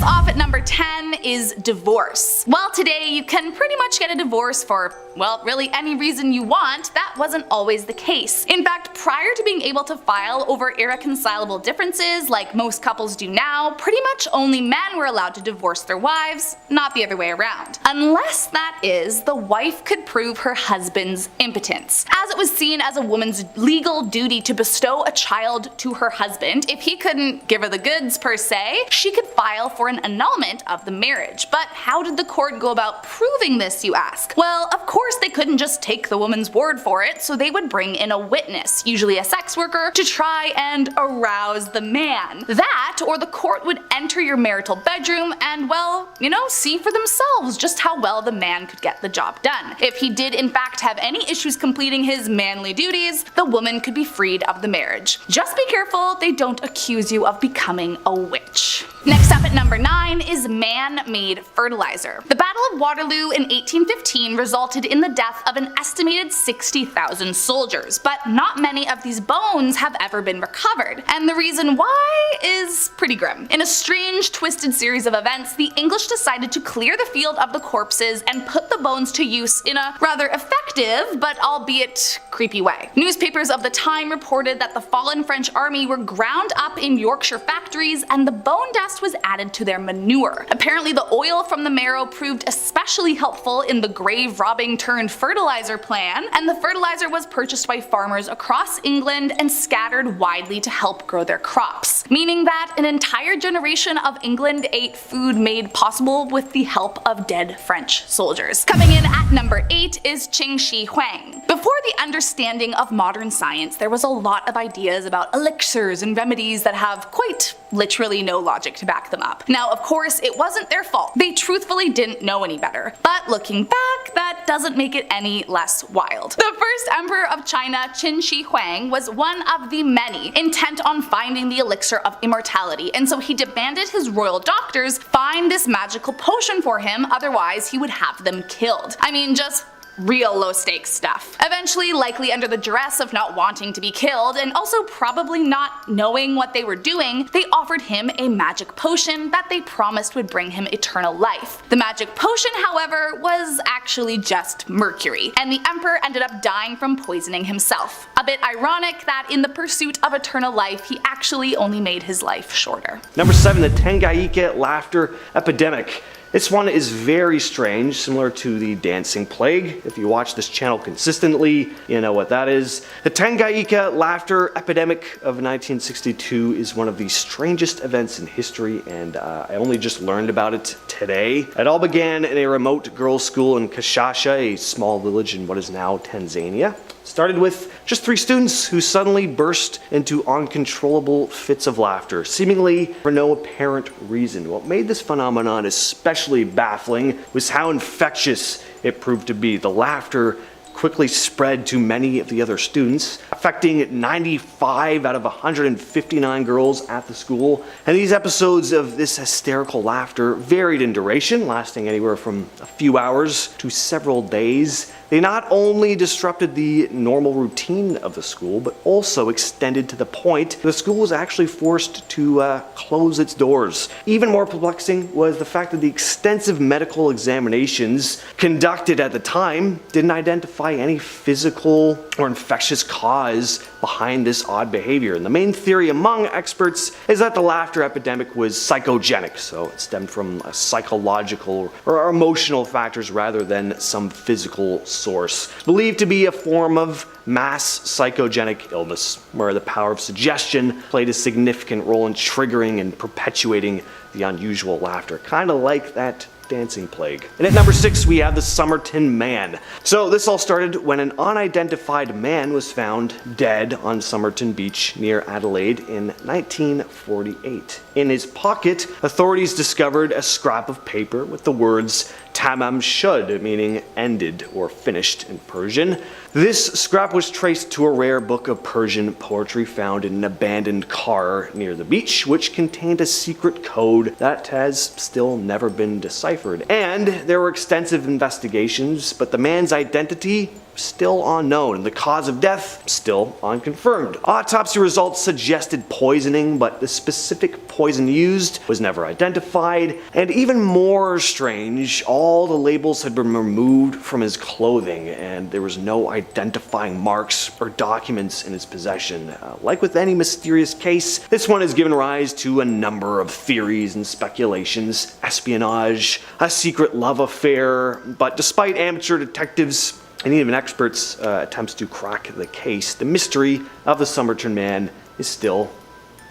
us off at number 10 is divorce. Well, today you can pretty much get a divorce for, well, really any reason you want. That wasn't always the case. In fact, prior to being able to file over irreconcilable differences like most couples do now, pretty much only men were allowed to divorce their wives, not the other way around. Unless, that is, the wife could prove her husband's impotence, as it was seen as a woman's legal duty to bestow a child to her husband. If he couldn't give her the goods per se, she could file for an annulment of the marriage. But how did the court go about proving this, you ask? Well, of course they couldn't just take the woman's word for it, so they would bring in a witness, usually a sex worker, to try and arouse the man. That, or the court would enter your marital bedroom and, well, you know, see for themselves just how well the man could get the job done. If he did in fact have any issues completing his manly duties, the woman could be freed of the marriage. Just be careful they don't accuse you of becoming a witch. Next up at number 9 is man-made fertilizer. The Battle of Waterloo in 1815 resulted in the death of an estimated 60,000 soldiers, but not many of these bones have ever been recovered, and the reason why is pretty grim. In a strange, twisted series of events, the English decided to clear the field of the corpses and put the bones to use in a rather effective, but albeit creepy way. Newspapers of the time reported that the fallen French army were ground up in Yorkshire factories and the bone dust was added to their manure. Apparently the oil from the marrow proved especially helpful in the grave robbing turned fertilizer plan, and the fertilizer was purchased by farmers across England and scattered widely to help grow their crops, meaning that an entire generation of England ate food made possible with the help of dead French soldiers. Coming in at number 8 is Qin Shi Huang. Before the understanding of modern science, there was a lot of ideas about elixirs and remedies that have quite literally no logic to back them up. Now, of course, it wasn't their fault. They truthfully didn't know any better. But looking back, that doesn't make it any less wild. The first emperor of China, Qin Shi Huang, was one of the many intent on finding the elixir of immortality, and so he demanded his royal doctors find this magical potion for him, otherwise he would have them killed. I mean, just real low stakes stuff. Eventually, likely under the duress of not wanting to be killed and also probably not knowing what they were doing, they offered him a magic potion that they promised would bring him eternal life. The magic potion, however, was actually just mercury, and the emperor ended up dying from poisoning himself. A bit ironic that in the pursuit of eternal life, he actually only made his life shorter. Number 7, the Tunguska laughter epidemic. This one is very strange, similar to the dancing plague. If you watch this channel consistently, you know what that is. The Tunguska laughter epidemic of 1962 is one of the strangest events in history, and I only just learned about it today. It all began in a remote girls' school in Kashasha, a small village in what is now Tanzania. Started with just 3 students who suddenly burst into uncontrollable fits of laughter, seemingly for no apparent reason. What made this phenomenon especially baffling was how infectious it proved to be. The laughter quickly spread to many of the other students, affecting 95 out of 159 girls at the school. And these episodes of this hysterical laughter varied in duration, lasting anywhere from a few hours to several days. They not only disrupted the normal routine of the school, but also extended to the point the school was actually forced to close its doors. Even more perplexing was the fact that the extensive medical examinations conducted at the time didn't identify any physical or infectious cause behind this odd behavior. And the main theory among experts is that the laughter epidemic was psychogenic, so it stemmed from psychological or emotional factors rather than some physical source, believed to be a form of mass psychogenic illness, where the power of suggestion played a significant role in triggering and perpetuating the unusual laughter, kind of like that dancing plague. And at number 6, we have the Somerton Man. So this all started when an unidentified man was found dead on Somerton Beach near Adelaide in 1948. In his pocket, authorities discovered a scrap of paper with the words Tamam Shud, meaning ended or finished in Persian. This scrap was traced to a rare book of Persian poetry found in an abandoned car near the beach, which contained a secret code that has still never been deciphered. And there were extensive investigations, but the man's identity still unknown, and the cause of death still unconfirmed. Autopsy results suggested poisoning, but the specific poison used was never identified, and even more strange, all the labels had been removed from his clothing, and there was no identifying marks or documents in his possession. Like with any mysterious case, this one has given rise to a number of theories and speculations: espionage, a secret love affair, but despite amateur detectives and even experts' attempts to crack the case, the mystery of the Somerton Man is still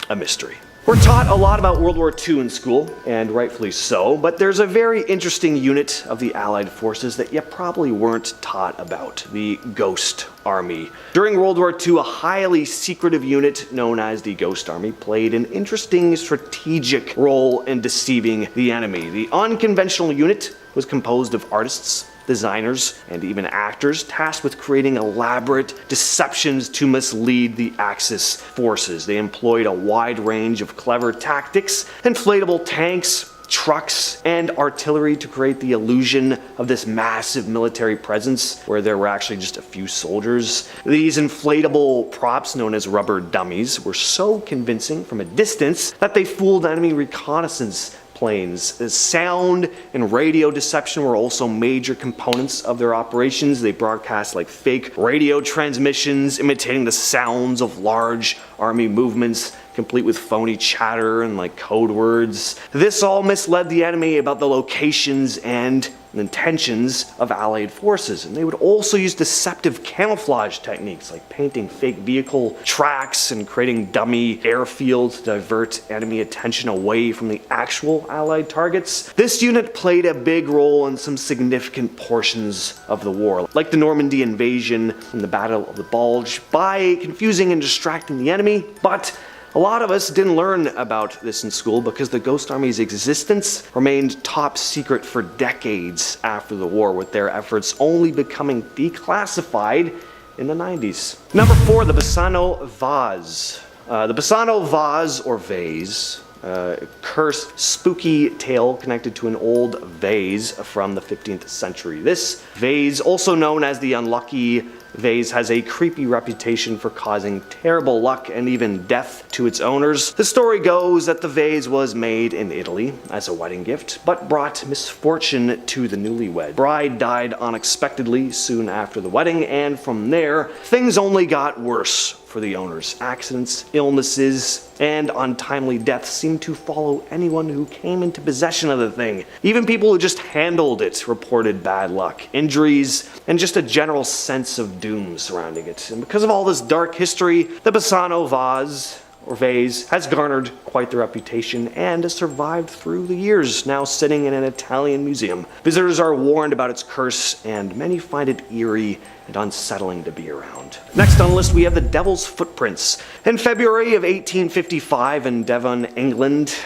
a mystery. We're taught a lot about World War II in school, and rightfully so, but there's a very interesting unit of the Allied forces that you probably weren't taught about: the Ghost Army. During World War II, a highly secretive unit known as the Ghost Army played an interesting strategic role in deceiving the enemy. The unconventional unit was composed of artists, designers, and even actors tasked with creating elaborate deceptions to mislead the Axis forces. They employed a wide range of clever tactics: inflatable tanks, trucks, and artillery to create the illusion of this massive military presence where there were actually just a few soldiers. These inflatable props, known as rubber dummies, were so convincing from a distance that they fooled enemy reconnaissance planes. The sound and radio deception were also major components of their operations. They broadcast like fake radio transmissions, imitating the sounds of large army movements, complete with phony chatter and like code words. This all misled the enemy about the locations and intentions of Allied forces, and they would also use deceptive camouflage techniques like painting fake vehicle tracks and creating dummy airfields to divert enemy attention away from the actual Allied targets. This unit played a big role in some significant portions of the war, like the Normandy invasion and the Battle of the Bulge, by confusing and distracting the enemy. But a lot of us didn't learn about this in school because the Ghost Army's existence remained top secret for decades after the war, with their efforts only becoming declassified in the 90s. Number 4, the Bassano vase. The Bassano vase, or vase, cursed, spooky tale connected to an old vase from the 15th century. This vase, also known as the unlucky vase, has a creepy reputation for causing terrible luck and even death to its owners. The story goes that the vase was made in Italy as a wedding gift, but brought misfortune to the newlywed. Bride died unexpectedly soon after the wedding, and from there, things only got worse for the owners. Accidents, illnesses, and untimely deaths seemed to follow anyone who came into possession of the thing. Even people who just handled it reported bad luck, injuries, and just a general sense of doom surrounding it. And because of all this dark history, the Bassano vase, or vase, has garnered quite the reputation and has survived through the years, now sitting in an Italian museum. Visitors are warned about its curse, and many find it eerie and unsettling to be around. Next on the list, we have the Devil's Footprints. In February of 1855 in Devon, England,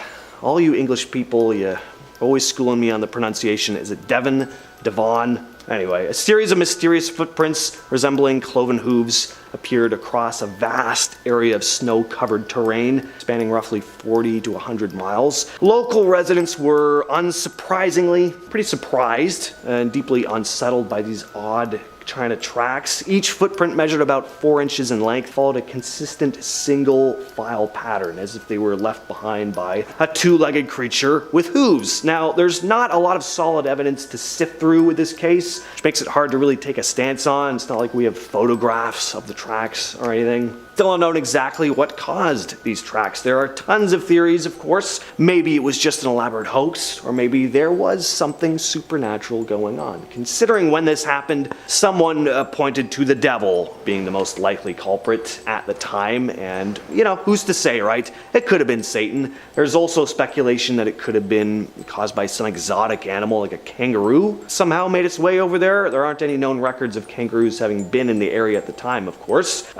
all you English people, you always schooling me on the pronunciation. Is it Devon? Devon? Anyway, a series of mysterious footprints resembling cloven hooves appeared across a vast area of snow-covered terrain spanning roughly 40 to 100 miles. Local residents were unsurprisingly pretty surprised and deeply unsettled by these odd China tracks. Each footprint measured about 4 inches in length, followed a consistent single file pattern, as if they were left behind by a two-legged creature with hooves. Now, there's not a lot of solid evidence to sift through with this case, which makes it hard to really take a stance on. It's not like we have photographs of the tracks or anything. Still unknown exactly what caused these tracks. There are tons of theories, of course. Maybe it was just an elaborate hoax, or maybe there was something supernatural going on. Considering when this happened, someone pointed to the devil being the most likely culprit at the time, and, you know, who's to say, right? It could have been Satan. There's also speculation that it could have been caused by some exotic animal, like a kangaroo, somehow made its way over there. There aren't any known records of kangaroos having been in the area at the time, of course.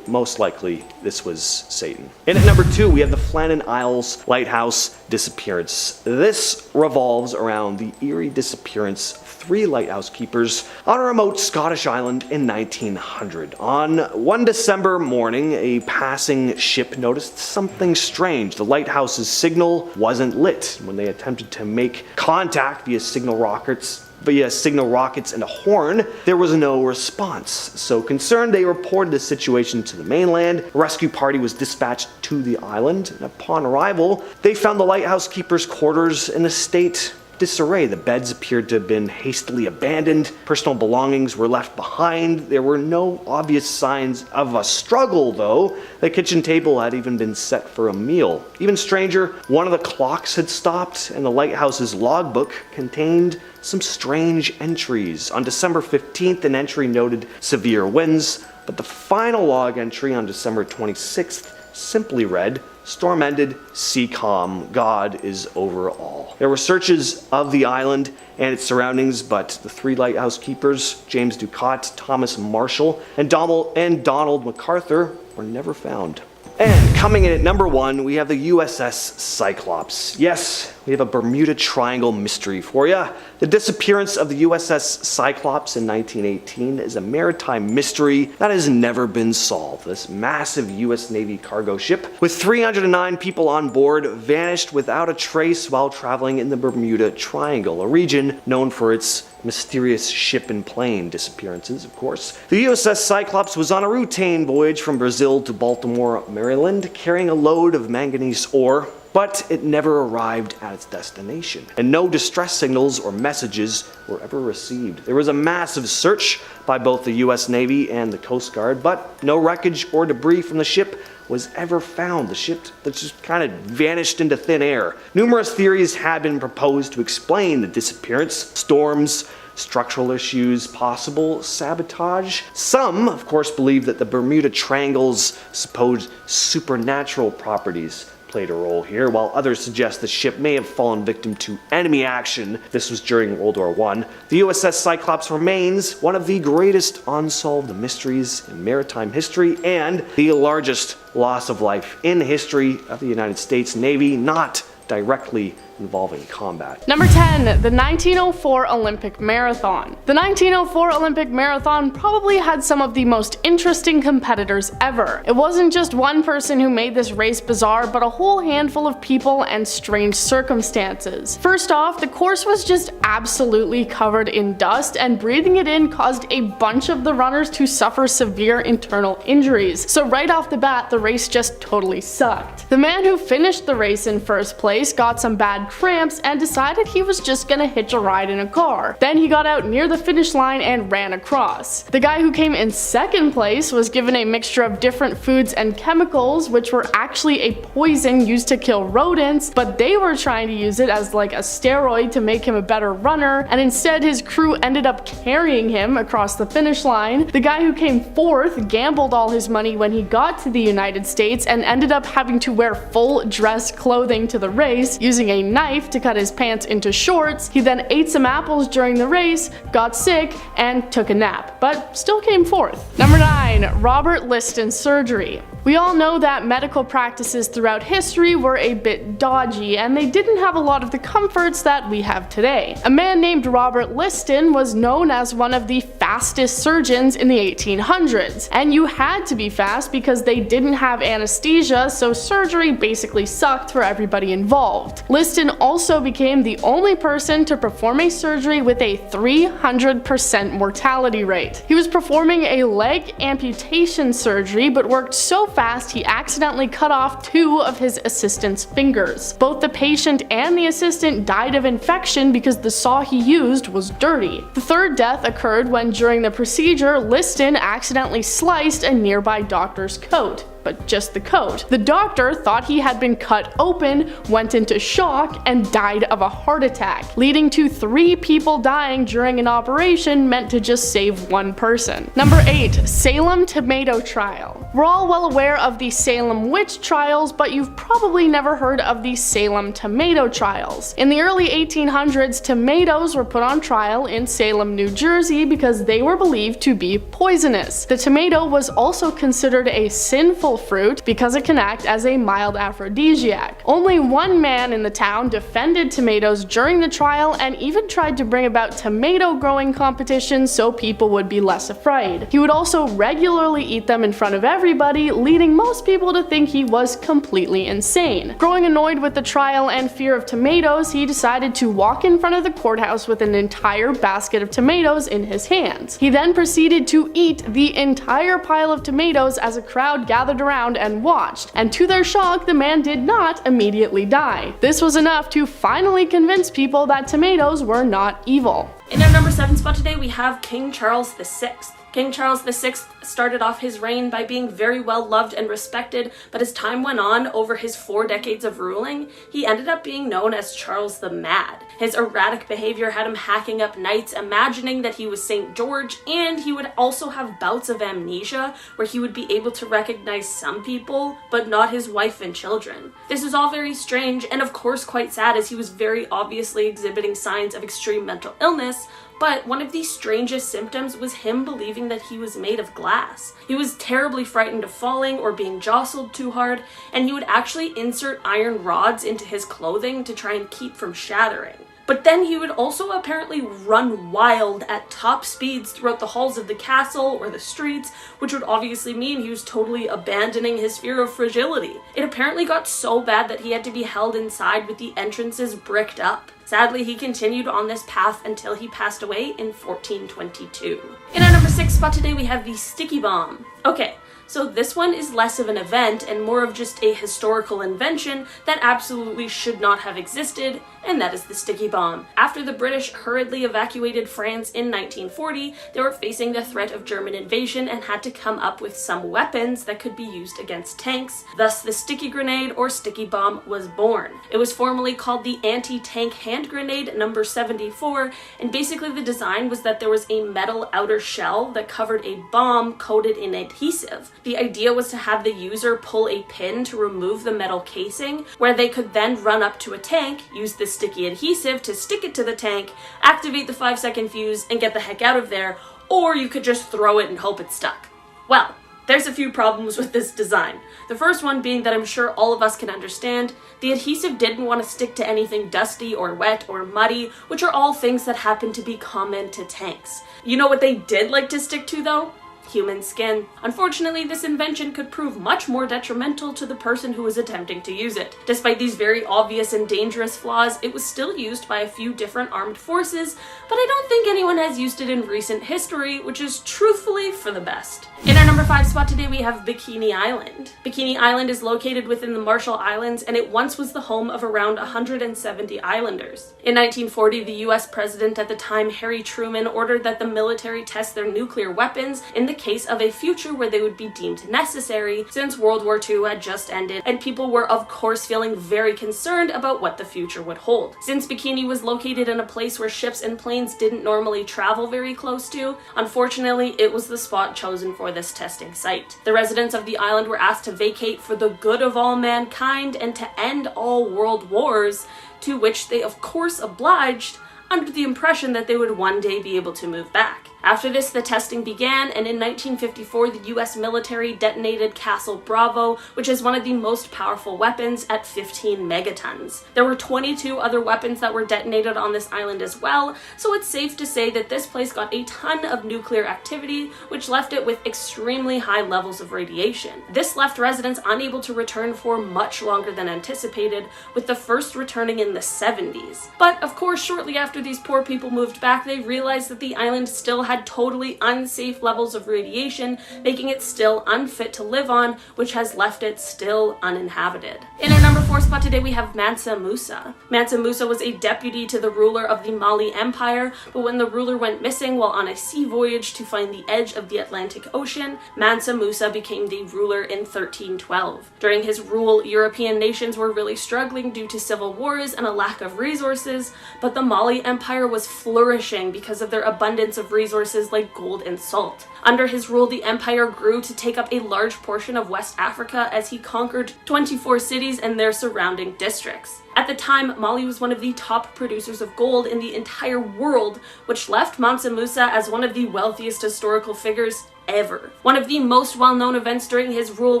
Most likely this was Satan. And at number 2, we have the Flannan Isles Lighthouse disappearance. This revolves around the eerie disappearance of 3 lighthouse keepers on a remote Scottish island in 1900. On one December morning, a passing ship noticed something strange. The lighthouse's signal wasn't lit. When they attempted to make contact via signal rockets, via signal rockets and a horn, there was no response. So concerned, they reported the situation to the mainland. A rescue party was dispatched to the island, and upon arrival, they found the lighthouse keeper's quarters in a state disarray. The beds appeared to have been hastily abandoned. Personal belongings were left behind. There were no obvious signs of a struggle, though. The kitchen table had even been set for a meal. Even stranger, one of the clocks had stopped, and the lighthouse's logbook contained some strange entries. On December 15th, an entry noted severe winds, but the final log entry on December 26th simply read, "Storm ended, sea calm, God is over all." There were searches of the island and its surroundings, but the three lighthouse keepers, James Ducat, Thomas Marshall, and Donald MacArthur, were never found. And coming in at number 1, we have the USS Cyclops. Yes, we have a Bermuda Triangle mystery for you. The disappearance of the USS Cyclops in 1918 is a maritime mystery that has never been solved. This massive US Navy cargo ship with 309 people on board vanished without a trace while traveling in the Bermuda Triangle, a region known for its mysterious ship and plane disappearances, of course. The USS Cyclops was on a routine voyage from Brazil to Baltimore, Maryland, carrying a load of manganese ore, but it never arrived at its destination, and no distress signals or messages were ever received. There was a massive search by both the US Navy and the Coast Guard, but no wreckage or debris from the ship was ever found. The ship that just kind of vanished into thin air. Numerous theories have been proposed to explain the disappearance: storms, structural issues, possible sabotage. Some, of course, believe that the Bermuda Triangle's supposed supernatural properties played a role here, while others suggest the ship may have fallen victim to enemy action. This was during World War I. The USS Cyclops remains one of the greatest unsolved mysteries in maritime history and the largest loss of life in history of the United States Navy, not directly involving combat. Number 10, the 1904 Olympic Marathon. The 1904 Olympic Marathon probably had some of the most interesting competitors ever. It wasn't just one person who made this race bizarre, but a whole handful of people and strange circumstances. First off, the course was just absolutely covered in dust, and breathing it in caused a bunch of the runners to suffer severe internal injuries. So right off the bat, the race just totally sucked. The man who finished the race in first place got some bad cramps and decided he was just gonna hitch a ride in a car. Then he got out near the finish line and ran across. The guy who came in second place was given a mixture of different foods and chemicals, which were actually a poison used to kill rodents, but they were trying to use it as like a steroid to make him a better runner, and instead his crew ended up carrying him across the finish line. The guy who came fourth gambled all his money when he got to the United States and ended up having to wear full dress clothing to the race, using a knife to cut his pants into shorts. He then ate some apples during the race, got sick, and took a nap, but still came fourth. Number 9, Robert Liston surgery. We all know that medical practices throughout history were a bit dodgy, and they didn't have a lot of the comforts that we have today. A man named Robert Liston was known as one of the fastest surgeons in the 1800s, and you had to be fast because they didn't have anesthesia, so surgery basically sucked for everybody involved. Liston also became the only person to perform a surgery with a 300% mortality rate. He was performing a leg amputation surgery, but worked so fast he accidentally cut off 2 of his assistant's fingers. Both the patient and the assistant died of infection because the saw he used was dirty. The third death occurred when, during the procedure, Liston accidentally sliced a nearby doctor's coat. But just the coat. The doctor thought he had been cut open, went into shock, and died of a heart attack, leading to 3 people dying during an operation meant to just save 1 person. Number 8, Salem tomato trial. We're all well aware of the Salem witch trials, but you've probably never heard of the Salem tomato trials. In the early 1800s, tomatoes were put on trial in Salem, New Jersey because they were believed to be poisonous. The tomato was also considered a sinful medicinal fruit because it can act as a mild aphrodisiac. Only one man in the town defended tomatoes during the trial and even tried to bring about tomato growing competitions so people would be less afraid. He would also regularly eat them in front of everybody, leading most people to think he was completely insane. Growing annoyed with the trial and fear of tomatoes, he decided to walk in front of the courthouse with an entire basket of tomatoes in his hands. He then proceeded to eat the entire pile of tomatoes as a crowd gathered around and watched, and to their shock, the man did not immediately die. This was enough to finally convince people that tomatoes were not evil. In our number 7 spot today, we have King Charles VI. King Charles VI started off his reign by being very well loved and respected, but as time went on, over his 4 decades of ruling, he ended up being known as Charles the Mad. His erratic behavior had him hacking up knights, imagining that he was St. George, and he would also have bouts of amnesia, where he would be able to recognize some people, but not his wife and children. This is all very strange, and of course quite sad, as he was very obviously exhibiting signs of extreme mental illness, but one of the strangest symptoms was him believing that he was made of glass. He was terribly frightened of falling or being jostled too hard, and he would actually insert iron rods into his clothing to try and keep from shattering. But then he would also apparently run wild at top speeds throughout the halls of the castle or the streets, which would obviously mean he was totally abandoning his fear of fragility. It apparently got so bad that he had to be held inside with the entrances bricked up. Sadly, he continued on this path until he passed away in 1422. In our number 6 spot today, we have the sticky bomb. Okay, so this one is less of an event and more of just a historical invention that absolutely should not have existed, and that is the sticky bomb. After the British hurriedly evacuated France in 1940, they were facing the threat of German invasion and had to come up with some weapons that could be used against tanks. Thus, the sticky grenade or sticky bomb was born. It was formerly called the anti-tank hand grenade number 74, and basically the design was that there was a metal outer shell that covered a bomb coated in adhesive. The idea was to have the user pull a pin to remove the metal casing, where they could then run up to a tank, use the sticky adhesive to stick it to the tank, activate the 5-second fuse, and get the heck out of there, or you could just throw it and hope it stuck. Well, there's a few problems with this design. The first one being that I'm sure all of us can understand, the adhesive didn't want to stick to anything dusty or wet or muddy, which are all things that happen to be common to tanks. You know what they did like to stick to though? Human skin. Unfortunately, this invention could prove much more detrimental to the person who was attempting to use it. Despite these very obvious and dangerous flaws, it was still used by a few different armed forces, but I don't think anyone has used it in recent history, which is truthfully for the best. In our number 5 spot today, we have Bikini Island. Bikini Island is located within the Marshall Islands, and it once was the home of around 170 islanders. In 1940, the US president at the time, Harry Truman, ordered that the military test their nuclear weapons in the case of a future where they would be deemed necessary, since World War II had just ended, and people were of course feeling very concerned about what the future would hold. Since Bikini was located in a place where ships and planes didn't normally travel very close to, unfortunately it was the spot chosen for this testing site. The residents of the island were asked to vacate for the good of all mankind and to end all world wars, to which they of course obliged, under the impression that they would one day be able to move back. After this, the testing began, and in 1954, the US military detonated Castle Bravo, which is one of the most powerful weapons at 15 megatons. There were 22 other weapons that were detonated on this island as well, so it's safe to say that this place got a ton of nuclear activity, which left it with extremely high levels of radiation. This left residents unable to return for much longer than anticipated, with the first returning in the 70s. But of course, shortly after these poor people moved back, they realized that the island still had totally unsafe levels of radiation, making it still unfit to live on, which has left it still uninhabited. In our number 4 spot today, we have Mansa Musa. Mansa Musa was a deputy to the ruler of the Mali Empire, but when the ruler went missing while on a sea voyage to find the edge of the Atlantic Ocean, Mansa Musa became the ruler in 1312. During his rule, European nations were really struggling due to civil wars and a lack of resources, but the Mali Empire was flourishing because of their abundance of resources like gold and salt. Under his rule, the empire grew to take up a large portion of West Africa as he conquered 24 cities and their surrounding districts. At the time, Mali was one of the top producers of gold in the entire world, which left Mansa Musa as one of the wealthiest historical figures ever. One of the most well-known events during his rule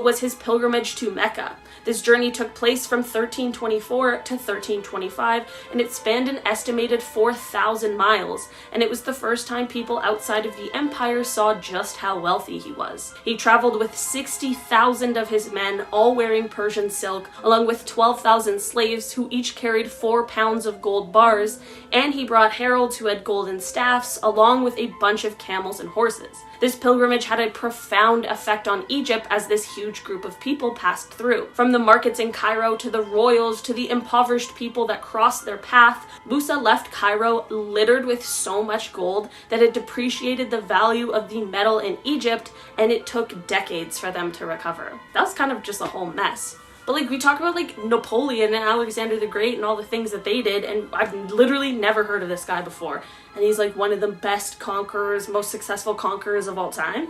was his pilgrimage to Mecca. This journey took place from 1324 to 1325, and it spanned an estimated 4,000 miles, and it was the first time people outside of the empire saw just how wealthy he was. He traveled with 60,000 of his men, all wearing Persian silk, along with 12,000 slaves who each carried 4 pounds of gold bars, and he brought heralds who had golden staffs, along with a bunch of camels and horses. This pilgrimage had a profound effect on Egypt as this huge group of people passed through. From the markets in Cairo to the royals to the impoverished people that crossed their path, Musa left Cairo littered with so much gold that it depreciated the value of the metal in Egypt, and it took decades for them to recover. That was kind of just a whole mess. But like, we talk about like Napoleon and Alexander the Great and all the things that they did, and I've literally never heard of this guy before. And he's like one of the best conquerors, most successful conquerors of all time.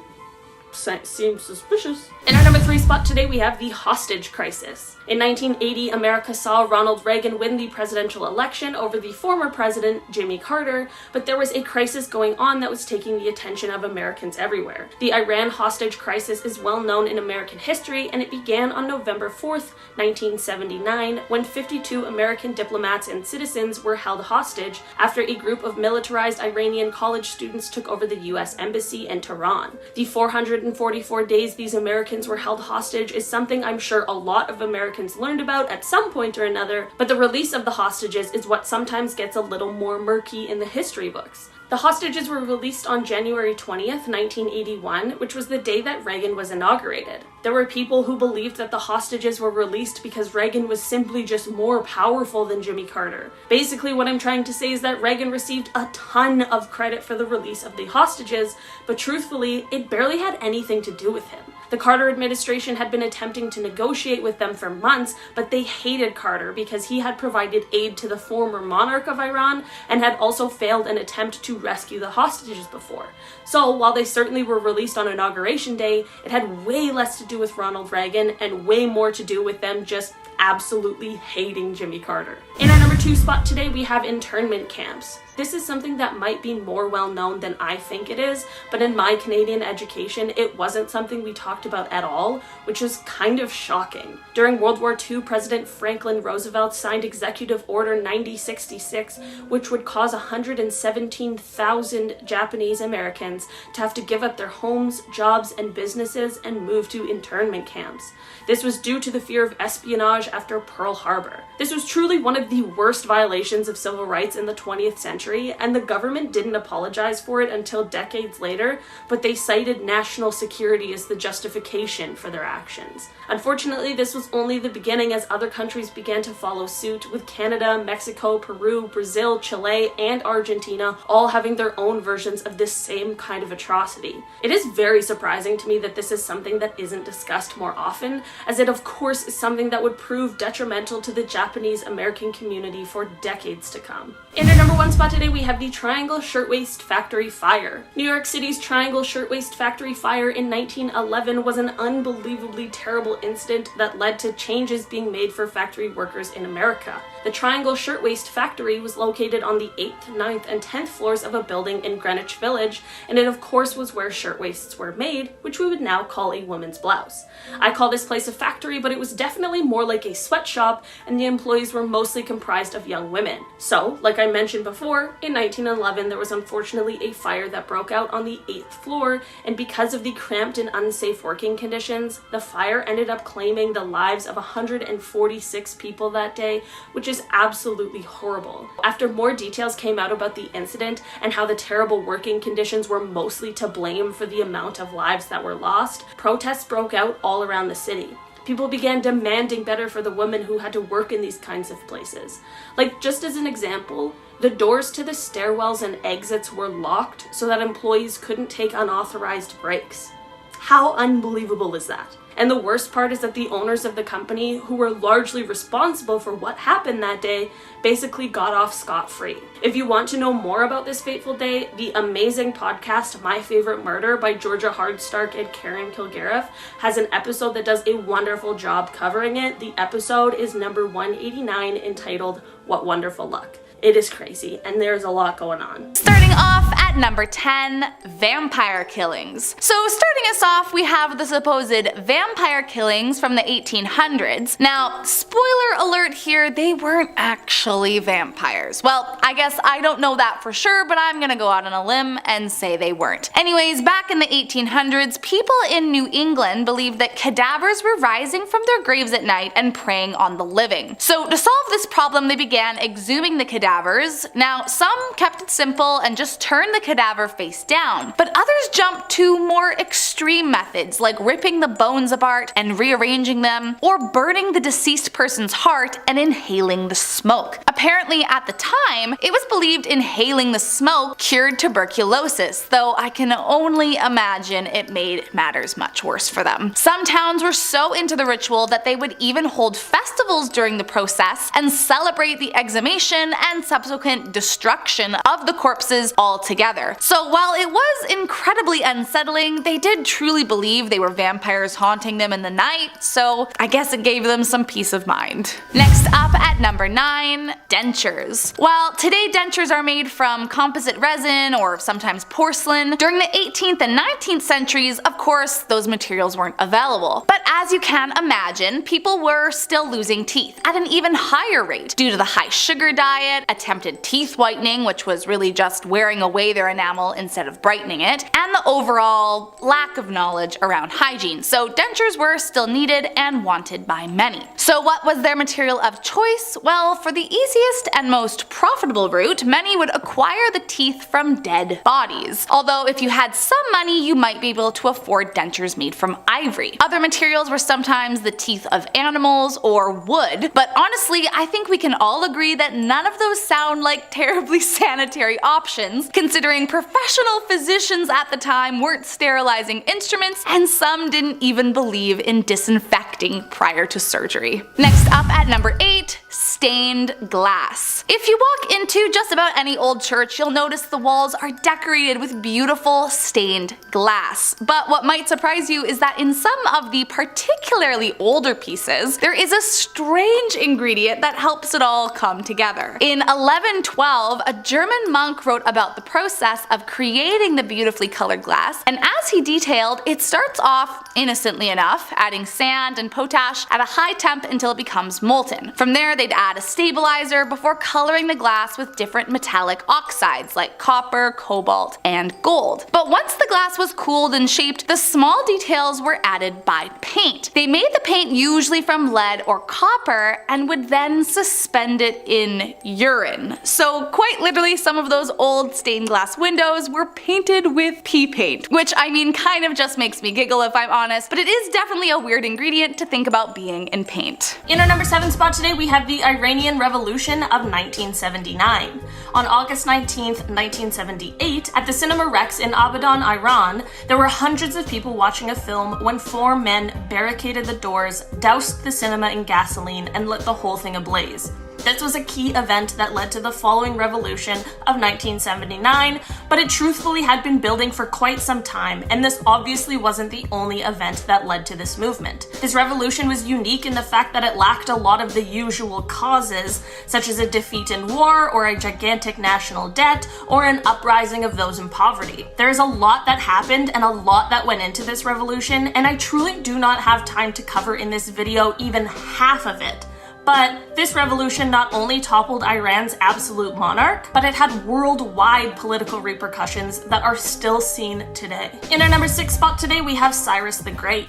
Seems suspicious. In our number 3 spot today, we have the hostage crisis. In 1980, America saw Ronald Reagan win the presidential election over the former president, Jimmy Carter, but there was a crisis going on that was taking the attention of Americans everywhere. The Iran hostage crisis is well known in American history, and it began on November 4th, 1979, when 52 American diplomats and citizens were held hostage after a group of militarized Iranian college students took over the US Embassy in Tehran. The 444 days these Americans were held hostage is something I'm sure a lot of Americans learned about at some point or another, but the release of the hostages is what sometimes gets a little more murky in the history books. The hostages were released on January 20th, 1981, which was the day that Reagan was inaugurated. There were people who believed that the hostages were released because Reagan was simply just more powerful than Jimmy Carter. Basically, what I'm trying to say is that Reagan received a ton of credit for the release of the hostages, but truthfully, it barely had anything to do with him. The Carter administration had been attempting to negotiate with them for months, but they hated Carter because he had provided aid to the former monarch of Iran and had also failed an attempt to rescue the hostages before. So while they certainly were released on Inauguration Day, it had way less to do with Ronald Reagan and way more to do with them just absolutely hating Jimmy Carter. In our number 2 spot today, we have internment camps. This is something that might be more well known than I think it is, but in my Canadian education, it wasn't something we talked about at all, which is kind of shocking. During World War II, President Franklin Roosevelt signed Executive Order 9066, which would cause 117,000 Japanese Americans to have to give up their homes, jobs, and businesses and move to internment camps. This was due to the fear of espionage after Pearl Harbor. This was truly one of the worst violations of civil rights in the 20th century, and the government didn't apologize for it until decades later, but they cited national security as the justification for their actions. Unfortunately, this was only the beginning as other countries began to follow suit, with Canada, Mexico, Peru, Brazil, Chile, and Argentina all having their own versions of this same kind of atrocity. It is very surprising to me that this is something that isn't discussed more often, as it of course is something that would prove detrimental to the Japanese American community for decades to come. In our number 1 spot today, we have the Triangle Shirtwaist Factory Fire. New York City's Triangle Shirtwaist Factory Fire in 1911 was an unbelievably terrible incident that led to changes being made for factory workers in America. The Triangle Shirtwaist Factory was located on the 8th, 9th, and 10th floors of a building in Greenwich Village, and it of course was where shirtwaists were made, which we would now call a woman's blouse. I call this place a factory, but it was definitely more like a sweatshop, and the employees were mostly comprised of young women. So, like I mentioned before, in 1911 there was unfortunately a fire that broke out on the 8th floor, and because of the cramped and unsafe working conditions, the fire ended up claiming the lives of 146 people that day, which is absolutely horrible. After more details came out about the incident and how the terrible working conditions were mostly to blame for the amount of lives that were lost, protests broke out all around the city. People began demanding better for the women who had to work in these kinds of places. Like, just as an example, the doors to the stairwells and exits were locked so that employees couldn't take unauthorized breaks. How unbelievable is that? And the worst part is that the owners of the company, who were largely responsible for what happened that day, basically got off scot-free. If you want to know more about this fateful day, the amazing podcast My Favorite Murder by Georgia Hardstark and Karen Kilgariff has an episode that does a wonderful job covering it. The episode is number 189, entitled What Wonderful Luck. It is crazy, and there's a lot going on. Starting off at At number 10, vampire killings. So starting us off, we have the supposed vampire killings from the 1800s. Now, spoiler alert here, they weren't actually vampires. Well, I guess I don't know that for sure, but I'm gonna go out on a limb and say they weren't. Anyways, back in the 1800s, people in New England believed that cadavers were rising from their graves at night and preying on the living. So to solve this problem, they began exhuming the cadavers. Now, some kept it simple and just turned the cadaver face down, but others jumped to more extreme methods like ripping the bones apart and rearranging them, or burning the deceased person's heart and inhaling the smoke. Apparently at the time, it was believed inhaling the smoke cured tuberculosis, though I can only imagine it made matters much worse for them. Some towns were so into the ritual that they would even hold festivals during the process and celebrate the exhumation and subsequent destruction of the corpses altogether. So while it was incredibly unsettling, they did truly believe they were vampires haunting them in the night, so I guess it gave them some peace of mind. Next up at number 9, dentures. While today dentures are made from composite resin or sometimes porcelain, during the 18th and 19th centuries, of course, those materials weren't available. But as you can imagine, people were still losing teeth at an even higher rate due to the high sugar diet, attempted teeth whitening, which was really just wearing away their enamel instead of brightening it, and the overall lack of knowledge around hygiene. So dentures were still needed and wanted by many. So what was their material of choice? Well, for the easiest and most profitable route, many would acquire the teeth from dead bodies. Although if you had some money, you might be able to afford dentures made from ivory. Other materials were sometimes the teeth of animals or wood, but honestly, I think we can all agree that none of those sound like terribly sanitary options, considering professional physicians at the time weren't sterilizing instruments and some didn't even believe in disinfecting prior to surgery. Next up at number 8, stained glass. If you walk into just about any old church, you'll notice the walls are decorated with beautiful stained glass. But what might surprise you is that in some of the particularly older pieces, there is a strange ingredient that helps it all come together. In 1112, a German monk wrote about the process of creating the beautifully colored glass, and as he detailed, it starts off, innocently enough, adding sand and potash at a high temp until it becomes molten. From there, they'd add a stabilizer before coloring the glass with different metallic oxides like copper, cobalt, and gold. But once the glass was cooled and shaped, the small details were added by paint. They made the paint usually from lead or copper and would then suspend it in urine. So quite literally, some of those old stained glass windows were painted with pea paint, which I mean kind of just makes me giggle if I'm honest, but it is definitely a weird ingredient to think about being in paint. In our number 7 spot today, we have the Iranian Revolution of 1979. On August 19th, 1978, at the Cinema Rex in Abadan, Iran, there were hundreds of people watching a film when 4 men barricaded the doors, doused the cinema in gasoline, and lit the whole thing ablaze. This was a key event that led to the following revolution of 1979, but it truthfully had been building for quite some time, and this obviously wasn't the only event that led to this movement. This revolution was unique in the fact that it lacked a lot of the usual causes, such as a defeat in war, or a gigantic national debt, or an uprising of those in poverty. There is a lot that happened and a lot that went into this revolution, and I truly do not have time to cover in this video even half of it. But this revolution not only toppled Iran's absolute monarch, but it had worldwide political repercussions that are still seen today. In our number 6 spot today, we have Cyrus the Great.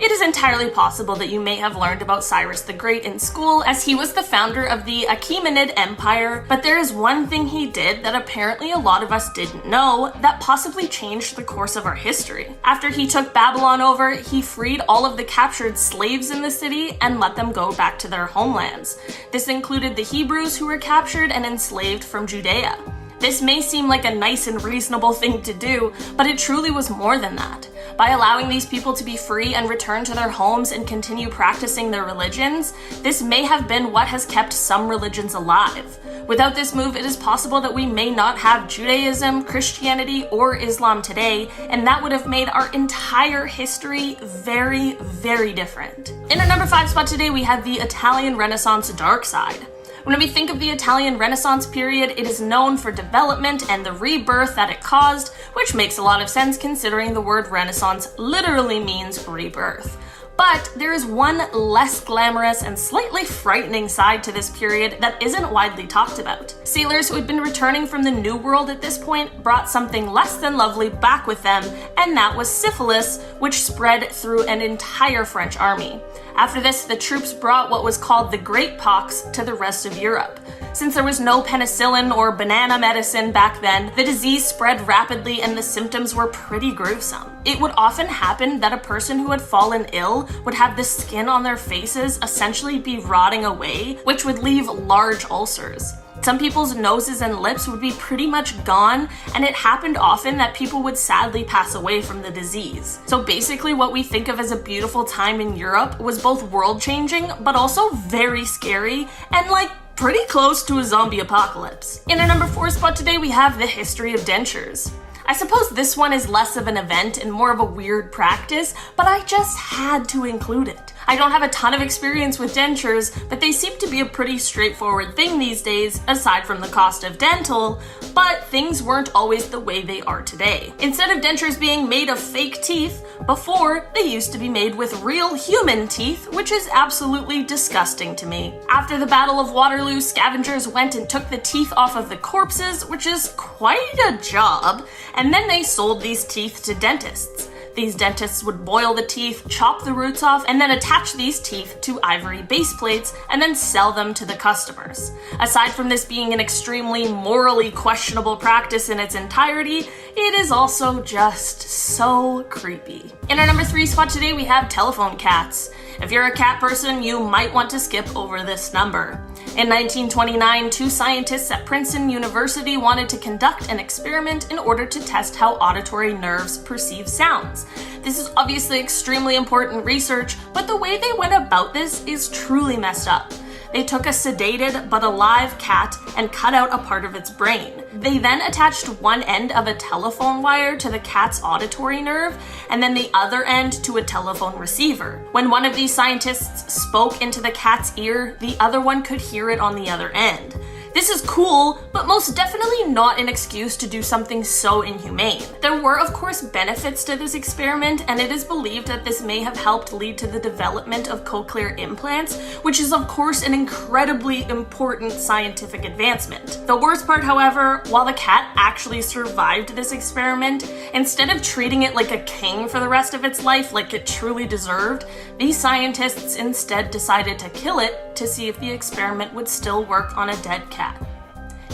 It is entirely possible that you may have learned about Cyrus the Great in school, as he was the founder of the Achaemenid Empire, but there is one thing he did that apparently a lot of us didn't know that possibly changed the course of our history. After he took Babylon over, he freed all of the captured slaves in the city and let them go back to their homelands. This included the Hebrews who were captured and enslaved from Judea. This may seem like a nice and reasonable thing to do, but it truly was more than that. By allowing these people to be free and return to their homes and continue practicing their religions, this may have been what has kept some religions alive. Without this move, it is possible that we may not have Judaism, Christianity, or Islam today, and that would have made our entire history very, very different. In our number 5 spot today, we have the Italian Renaissance dark side. When we think of the Italian Renaissance period, it is known for development and the rebirth that it caused, which makes a lot of sense considering the word Renaissance literally means rebirth. But there is one less glamorous and slightly frightening side to this period that isn't widely talked about. Sailors who had been returning from the New World at this point brought something less than lovely back with them, and that was syphilis, which spread through an entire French army. After this, the troops brought what was called the Great Pox to the rest of Europe. Since there was no penicillin or banana medicine back then, the disease spread rapidly and the symptoms were pretty gruesome. It would often happen that a person who had fallen ill would have the skin on their faces essentially be rotting away, which would leave large ulcers. Some people's noses and lips would be pretty much gone, and it happened often that people would sadly pass away from the disease. So basically what we think of as a beautiful time in Europe was both world-changing, but also very scary, and pretty close to a zombie apocalypse. In our number 4 spot today, we have the history of dentures. I suppose this one is less of an event and more of a weird practice, but I just had to include it. I don't have a ton of experience with dentures, but they seem to be a pretty straightforward thing these days, aside from the cost of dental, but things weren't always the way they are today. Instead of dentures being made of fake teeth, before they used to be made with real human teeth, which is absolutely disgusting to me. After the Battle of Waterloo, scavengers went and took the teeth off of the corpses, which is quite a job, and then they sold these teeth to dentists. These dentists would boil the teeth, chop the roots off, and then attach these teeth to ivory base plates and then sell them to the customers. Aside from this being an extremely morally questionable practice in its entirety, it is also just so creepy. In our number 3 spot today, we have telephone cats. If you're a cat person, you might want to skip over this number. In 1929, 2 scientists at Princeton University wanted to conduct an experiment in order to test how auditory nerves perceive sounds. This is obviously extremely important research, but the way they went about this is truly messed up. They took a sedated but alive cat and cut out a part of its brain. They then attached one end of a telephone wire to the cat's auditory nerve and then the other end to a telephone receiver. When one of these scientists spoke into the cat's ear, the other one could hear it on the other end. This is cool, but most definitely not an excuse to do something so inhumane. There were, of course, benefits to this experiment, and it is believed that this may have helped lead to the development of cochlear implants, which is, of course, an incredibly important scientific advancement. The worst part, however, while the cat actually survived this experiment, instead of treating it like a king for the rest of its life like it truly deserved, these scientists instead decided to kill it to see if the experiment would still work on a dead cat.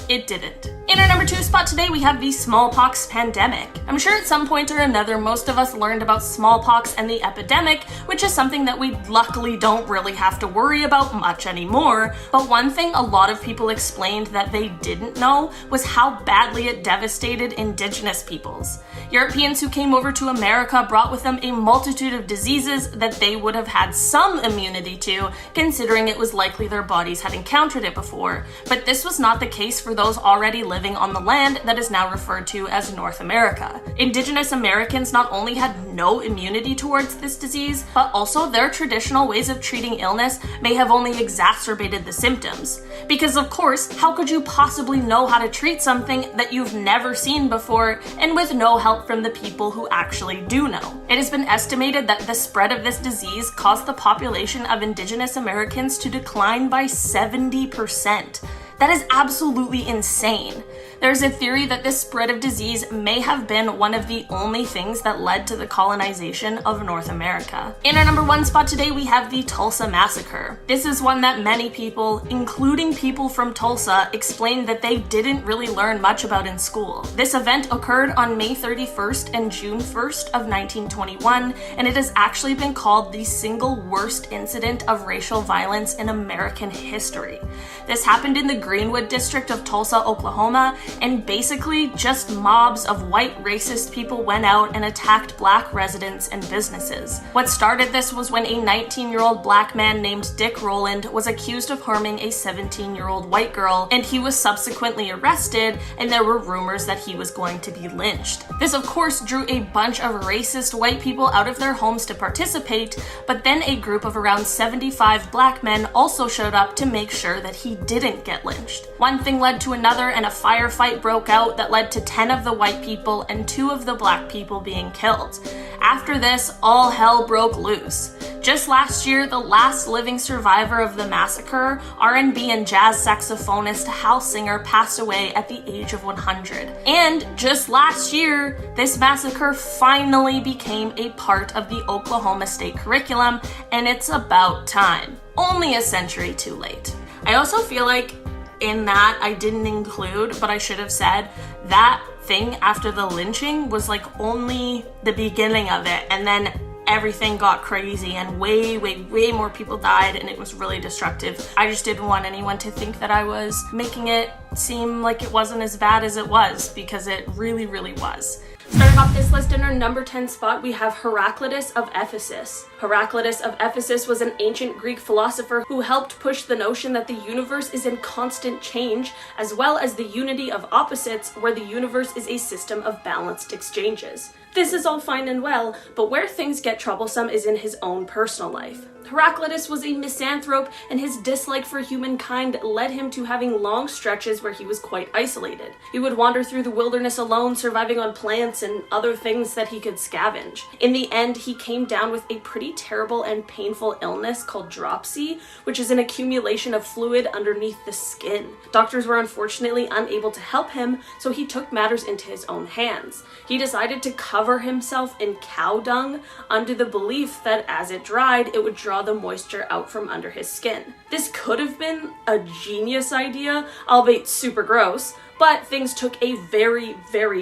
It didn't. In our number 2 spot today, we have the smallpox pandemic. I'm sure at some point or another, most of us learned about smallpox and the epidemic, which is something that we luckily don't really have to worry about much anymore. But one thing a lot of people explained that they didn't know was how badly it devastated indigenous peoples. Europeans who came over to America brought with them a multitude of diseases that they would have had some immunity to, considering it was likely their bodies had encountered it before. But this was not the case for those already living on the land that is now referred to as North America. Indigenous Americans not only had no immunity towards this disease, but also their traditional ways of treating illness may have only exacerbated the symptoms. Because of course, how could you possibly know how to treat something that you've never seen before and with no help from the people who actually do know? It has been estimated that the spread of this disease caused the population of Indigenous Americans to decline by 70%. That is absolutely insane. There's a theory that this spread of disease may have been one of the only things that led to the colonization of North America. In our number 1 spot today, we have the Tulsa Massacre. This is one that many people, including people from Tulsa, explained that they didn't really learn much about in school. This event occurred on May 31st and June 1st of 1921, and it has actually been called the single worst incident of racial violence in American history. This happened in the Greenwood district of Tulsa, Oklahoma, and basically just mobs of white racist people went out and attacked black residents and businesses. What started this was when a 19-year-old black man named Dick Rowland was accused of harming a 17-year-old white girl, and he was subsequently arrested, and there were rumors that he was going to be lynched. This of course drew a bunch of racist white people out of their homes to participate, but then a group of around 75 black men also showed up to make sure that he didn't get lynched. One thing led to another, and a firefight broke out that led to 10 of the white people and 2 of the black people being killed. After this, all hell broke loose. Just last year, the last living survivor of the massacre, R&B and jazz saxophonist Hal Singer, passed away at the age of 100. And just last year, this massacre finally became a part of the Oklahoma State curriculum, and it's about time. Only a century too late. I also feel like in that I didn't include, but I should have said, that thing after the lynching was like only the beginning of it, and then everything got crazy and way more people died, and it was really destructive. I just didn't want anyone to think that I was making it seem like it wasn't as bad as it was, because it really was. Starting off this list in our number 10 spot, we have Heraclitus of Ephesus. Heraclitus of Ephesus was an ancient Greek philosopher who helped push the notion that the universe is in constant change, as well as the unity of opposites, where the universe is a system of balanced exchanges. This is all fine and well, but where things get troublesome is in his own personal life. Heraclitus was a misanthrope, and his dislike for humankind led him to having long stretches where he was quite isolated. He would wander through the wilderness alone, surviving on plants and other things that he could scavenge. In the end, he came down with a pretty terrible and painful illness called dropsy, which is an accumulation of fluid underneath the skin. Doctors were unfortunately unable to help him, so he took matters into his own hands. He decided to cover himself in cow dung under the belief that as it dried, it would draw the moisture out from under his skin. This could have been a genius idea, albeit super gross, but things took a very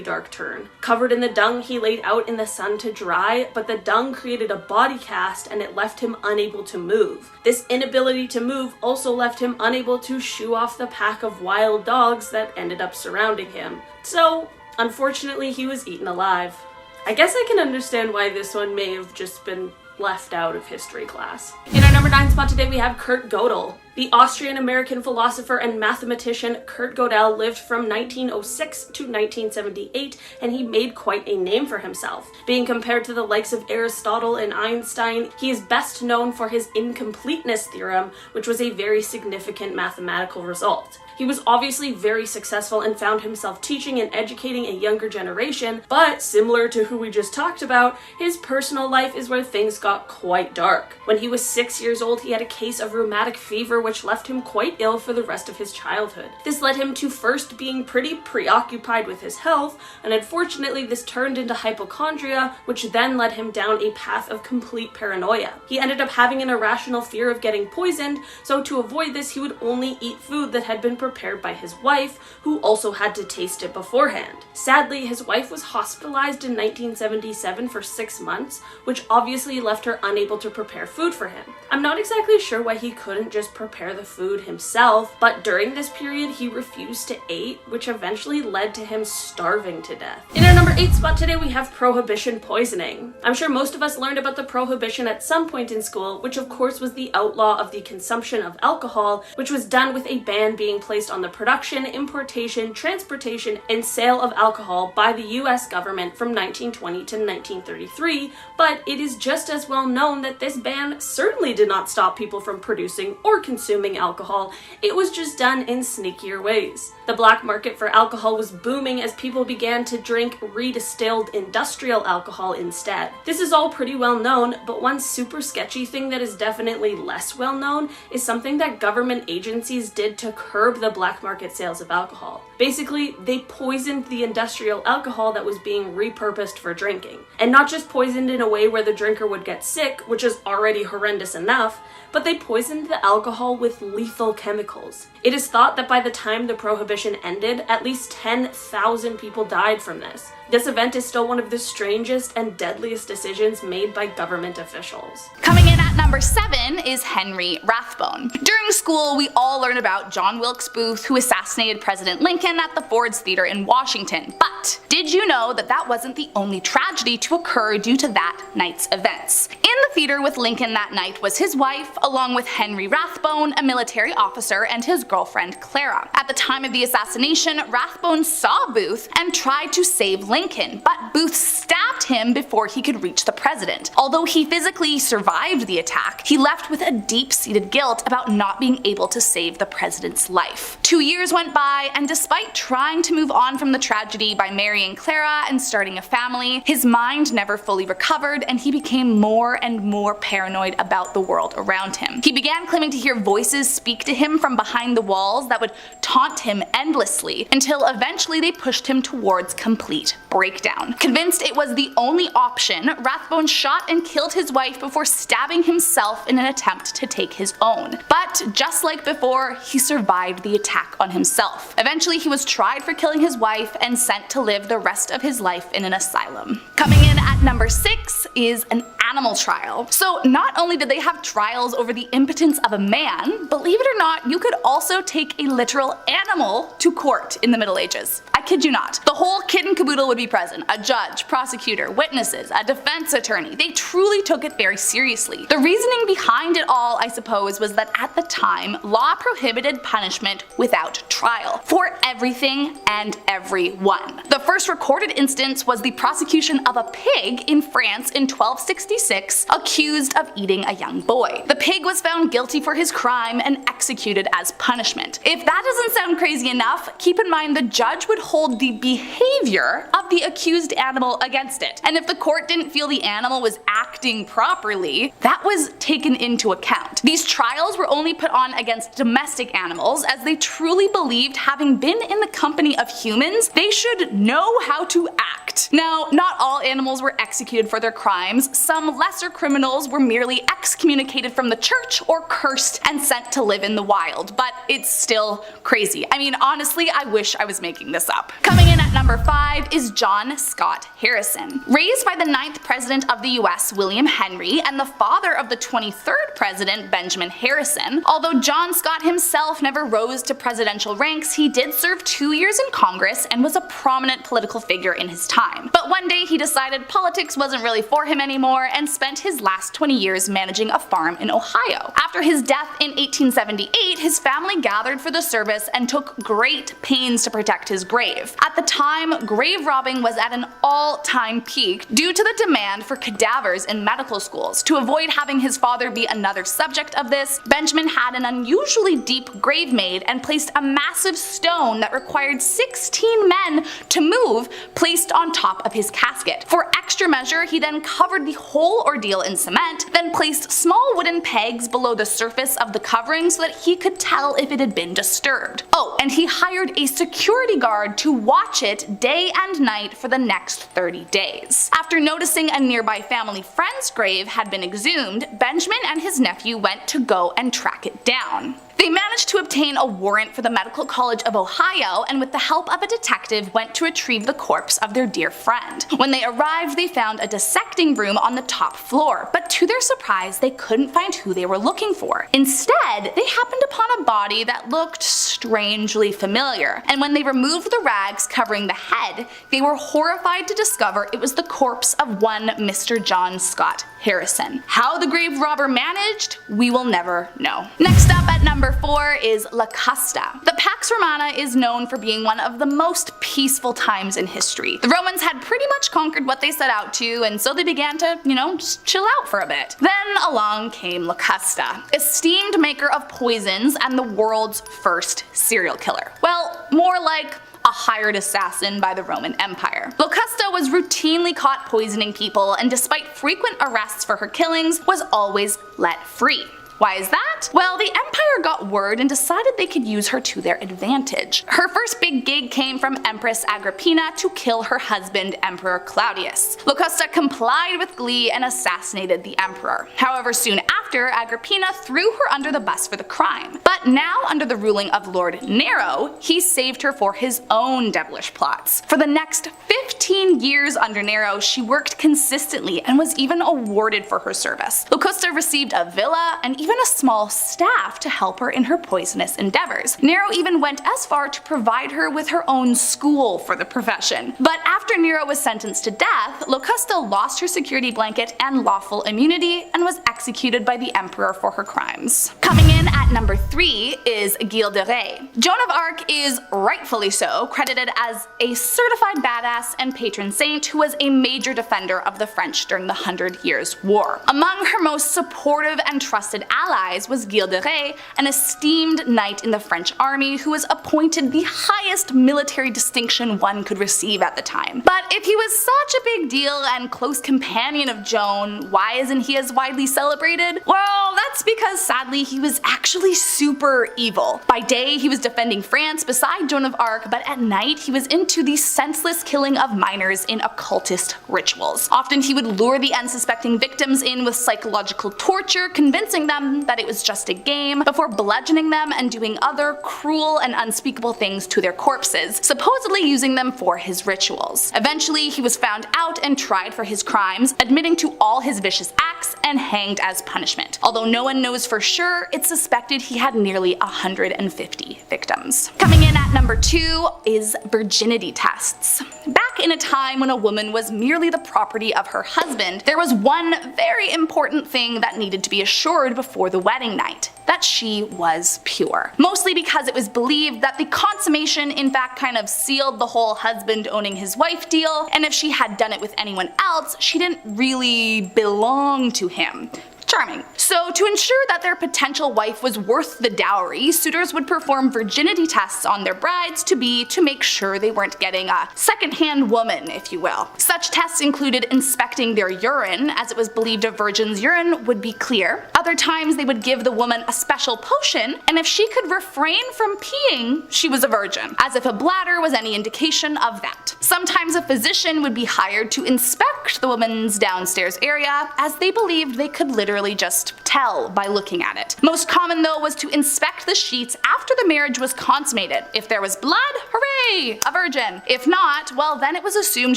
dark turn. Covered in the dung, he laid out in the sun to dry, but the dung created a body cast and it left him unable to move. This inability to move also left him unable to shoo off the pack of wild dogs that ended up surrounding him. So, unfortunately, he was eaten alive. I guess I can understand why this one may have just been left out of history class. In our number 9 spot today, we have Kurt Gödel. The Austrian-American philosopher and mathematician Kurt Gödel lived from 1906 to 1978, and he made quite a name for himself. Being compared to the likes of Aristotle and Einstein, he is best known for his incompleteness theorem, which was a very significant mathematical result. He was obviously very successful and found himself teaching and educating a younger generation, but similar to who we just talked about, his personal life is where things got quite dark. When he was 6 years old, he had a case of rheumatic fever, which left him quite ill for the rest of his childhood. This led him to first being pretty preoccupied with his health, and unfortunately this turned into hypochondria, which then led him down a path of complete paranoia. He ended up having an irrational fear of getting poisoned, so to avoid this he would only eat food that had been prepared by his wife, who also had to taste it beforehand. Sadly, his wife was hospitalized in 1977 for 6 months, which obviously left her unable to prepare food for him. I'm not exactly sure why he couldn't just prepare the food himself, but during this period he refused to eat, which eventually led to him starving to death. In our number 8 spot today, we have prohibition poisoning. I'm sure most of us learned about the prohibition at some point in school, which of course was the outlaw of the consumption of alcohol, which was done with a ban being placed on the production, importation, transportation, and sale of alcohol by the US government from 1920 to 1933, but it is just as well known that this ban certainly did not stop people from producing or consuming alcohol. It was just done in sneakier ways. The black market for alcohol was booming as people began to drink redistilled industrial alcohol instead. This is all pretty well known, but one super sketchy thing that is definitely less well known is something that government agencies did to curb the black market sales of alcohol. Basically, they poisoned the industrial alcohol that was being repurposed for drinking. And not just poisoned in a way where the drinker would get sick, which is already horrendous enough, but they poisoned the alcohol with lethal chemicals. It is thought that by the time the prohibition ended, at least 10,000 people died from this. This event is still one of the strangest and deadliest decisions made by government officials. Coming in at number 7 is Henry Rathbone. During school, we all learn about John Wilkes Booth, who assassinated President Lincoln at the Ford's Theater in Washington. But did you know that that wasn't the only tragedy to occur due to that night's events? In the theater with Lincoln that night was his wife, along with Henry Rathbone, a military officer, and his girlfriend Clara. At the time of the assassination, Rathbone saw Booth and tried to save Lincoln, but Booth stabbed him before he could reach the president. Although he physically survived the attack, he left with a deep-seated guilt about not being able to save the president's life. 2 years went by, and despite trying to move on from the tragedy by marrying Clara and starting a family, his mind never fully recovered, and he became more and more paranoid about the world around him. He began claiming to hear voices speak to him from behind the walls that would taunt him endlessly, until eventually they pushed him towards complete breakdown. Convinced it was the only option, Rathbone shot and killed his wife before stabbing himself in an attempt to take his own. But just like before, he survived the attack on himself. Eventually he was tried for killing his wife and sent to live the rest of his life in an asylum. Coming in at number 6 is an animal trial. So not only did they have trials over the impotence of a man, believe it or not, you could also take a literal animal to court in the Middle Ages. I kid you not. The whole kit and caboodle would be present. A judge, prosecutor, witnesses, a defense attorney. They truly took it very seriously. The reasoning behind it all, I suppose, was that at the time, law prohibited punishment without trial for everything and everyone. The first recorded instance was the prosecution of a pig in France in 1266, accused of eating a young boy. The pig was found guilty for his crime and executed as punishment. If that doesn't sound crazy enough, keep in mind the judge would hold the behavior of the accused animal against it, and if the court didn't feel the animal was acting properly, that was taken into account. These trials were only put on against domestic animals, as they truly believed, having been in the company of humans, they should know how to act. Now, not all animals were executed for their crimes. Some lesser criminals were merely excommunicated from the church or cursed and sent to live in the wild, but it's still crazy. I mean, honestly, I wish I was making this up. Coming in at number 5 is John Scott Harrison. Raised by the 9th President of the US, William Henry, and the father of the 23rd President, Benjamin Harrison, although John Scott himself never rose to presidential ranks, he did serve 2 years in Congress and was a prominent political figure in his time. But one day he decided politics wasn't really for him anymore and spent his last 20 years managing a farm in Ohio. After his death in 1878, his family gathered for the service and took great pains to protect his grave. At the time, grave robbing was at an all-time peak due to the demand for cadavers in medical schools. To avoid having his father be another subject of this, Benjamin had an unusually deep grave made and placed a massive stone that required 16 men to move placed on top of his casket. For extra measure, he then covered the whole ordeal in cement, then placed small wooden pegs below the surface of the covering so that he could tell if it had been disturbed. Oh, and he hired a security guard to watch it day and night for the next 30 days. After noticing a nearby family friend's grave had been exhumed, Benjamin and his nephew went to go and track it down. They managed to obtain a warrant for the Medical College of Ohio, and with the help of a detective went to retrieve the corpse of their dear friend. When they arrived, they found a dissecting room on the top floor, but to their surprise they couldn't find who they were looking for. Instead, they happened upon a body that looked strangely familiar, and when they removed the rags covering the head, they were horrified to discover it was the corpse of one Mr. John Scott Harrison. How the grave robber managed, we will never know. Next up at number 4 is La Custa. The Pax Romana is known for being one of the most peaceful times in history. The Romans had pretty much conquered what they set out to, and so they began to, just chill out for a bit. Then along came La Custa, esteemed maker of poisons and the world's first serial killer. Well, more like a hired assassin by the Roman Empire. Locusta was routinely caught poisoning people, and despite frequent arrests for her killings, was always let free. Why is that? Well, the Empire got word and decided they could use her to their advantage. Her first big gig came from Empress Agrippina to kill her husband, Emperor Claudius. Locusta complied with glee and assassinated the emperor. However, soon after, Agrippina threw her under the bus for the crime. But now, under the ruling of Lord Nero, he saved her for his own devilish plots. For the next 15 years under Nero, she worked consistently and was even awarded for her service. Locusta received a villa and even a small staff to help her in her poisonous endeavors. Nero even went as far to provide her with her own school for the profession. But after Nero was sentenced to death, Locusta lost her security blanket and lawful immunity and was executed by the emperor for her crimes. Coming in at number 3 is Gilles de Rais. Joan of Arc is, rightfully so, credited as a certified badass and patron saint who was a major defender of the French during the 100 Years' War. Among her most supportive and trusted allies was Gilles de Rais, an esteemed knight in the French army who was appointed the highest military distinction one could receive at the time. But if he was such a big deal and close companion of Joan, why isn't he as widely celebrated? Well, that's because sadly he was actually super evil. By day he was defending France beside Joan of Arc, but at night he was into the senseless killing of minors in occultist rituals. Often he would lure the unsuspecting victims in with psychological torture, convincing them that it was just a game, before bludgeoning them and doing other cruel and unspeakable things to their corpses, supposedly using them for his rituals. Eventually he was found out and tried for his crimes, admitting to all his vicious acts and hanged as punishment. Although no one knows for sure, it's suspected he had nearly 150 victims. Coming in at number 2 is virginity tests. Back in a time when a woman was merely the property of her husband, there was one very important thing that needed to be assured before the wedding night: that she was pure. Mostly because it was believed that the consummation in fact kind of sealed the whole husband owning his wife deal, and if she had done it with anyone else, she didn't really belong to him. Charming. So to ensure that their potential wife was worth the dowry, suitors would perform virginity tests on their brides to make sure they weren't getting a second-hand woman, if you will. Such tests included inspecting their urine, as it was believed a virgin's urine would be clear. Other times they would give the woman a special potion, and if she could refrain from peeing, she was a virgin, as if a bladder was any indication of that. Sometimes a physician would be hired to inspect the woman's downstairs area, as they believed they could literally just tell by looking at it. Most common though was to inspect the sheets after the marriage was consummated. If there was blood, hooray, a virgin. If not, well then it was assumed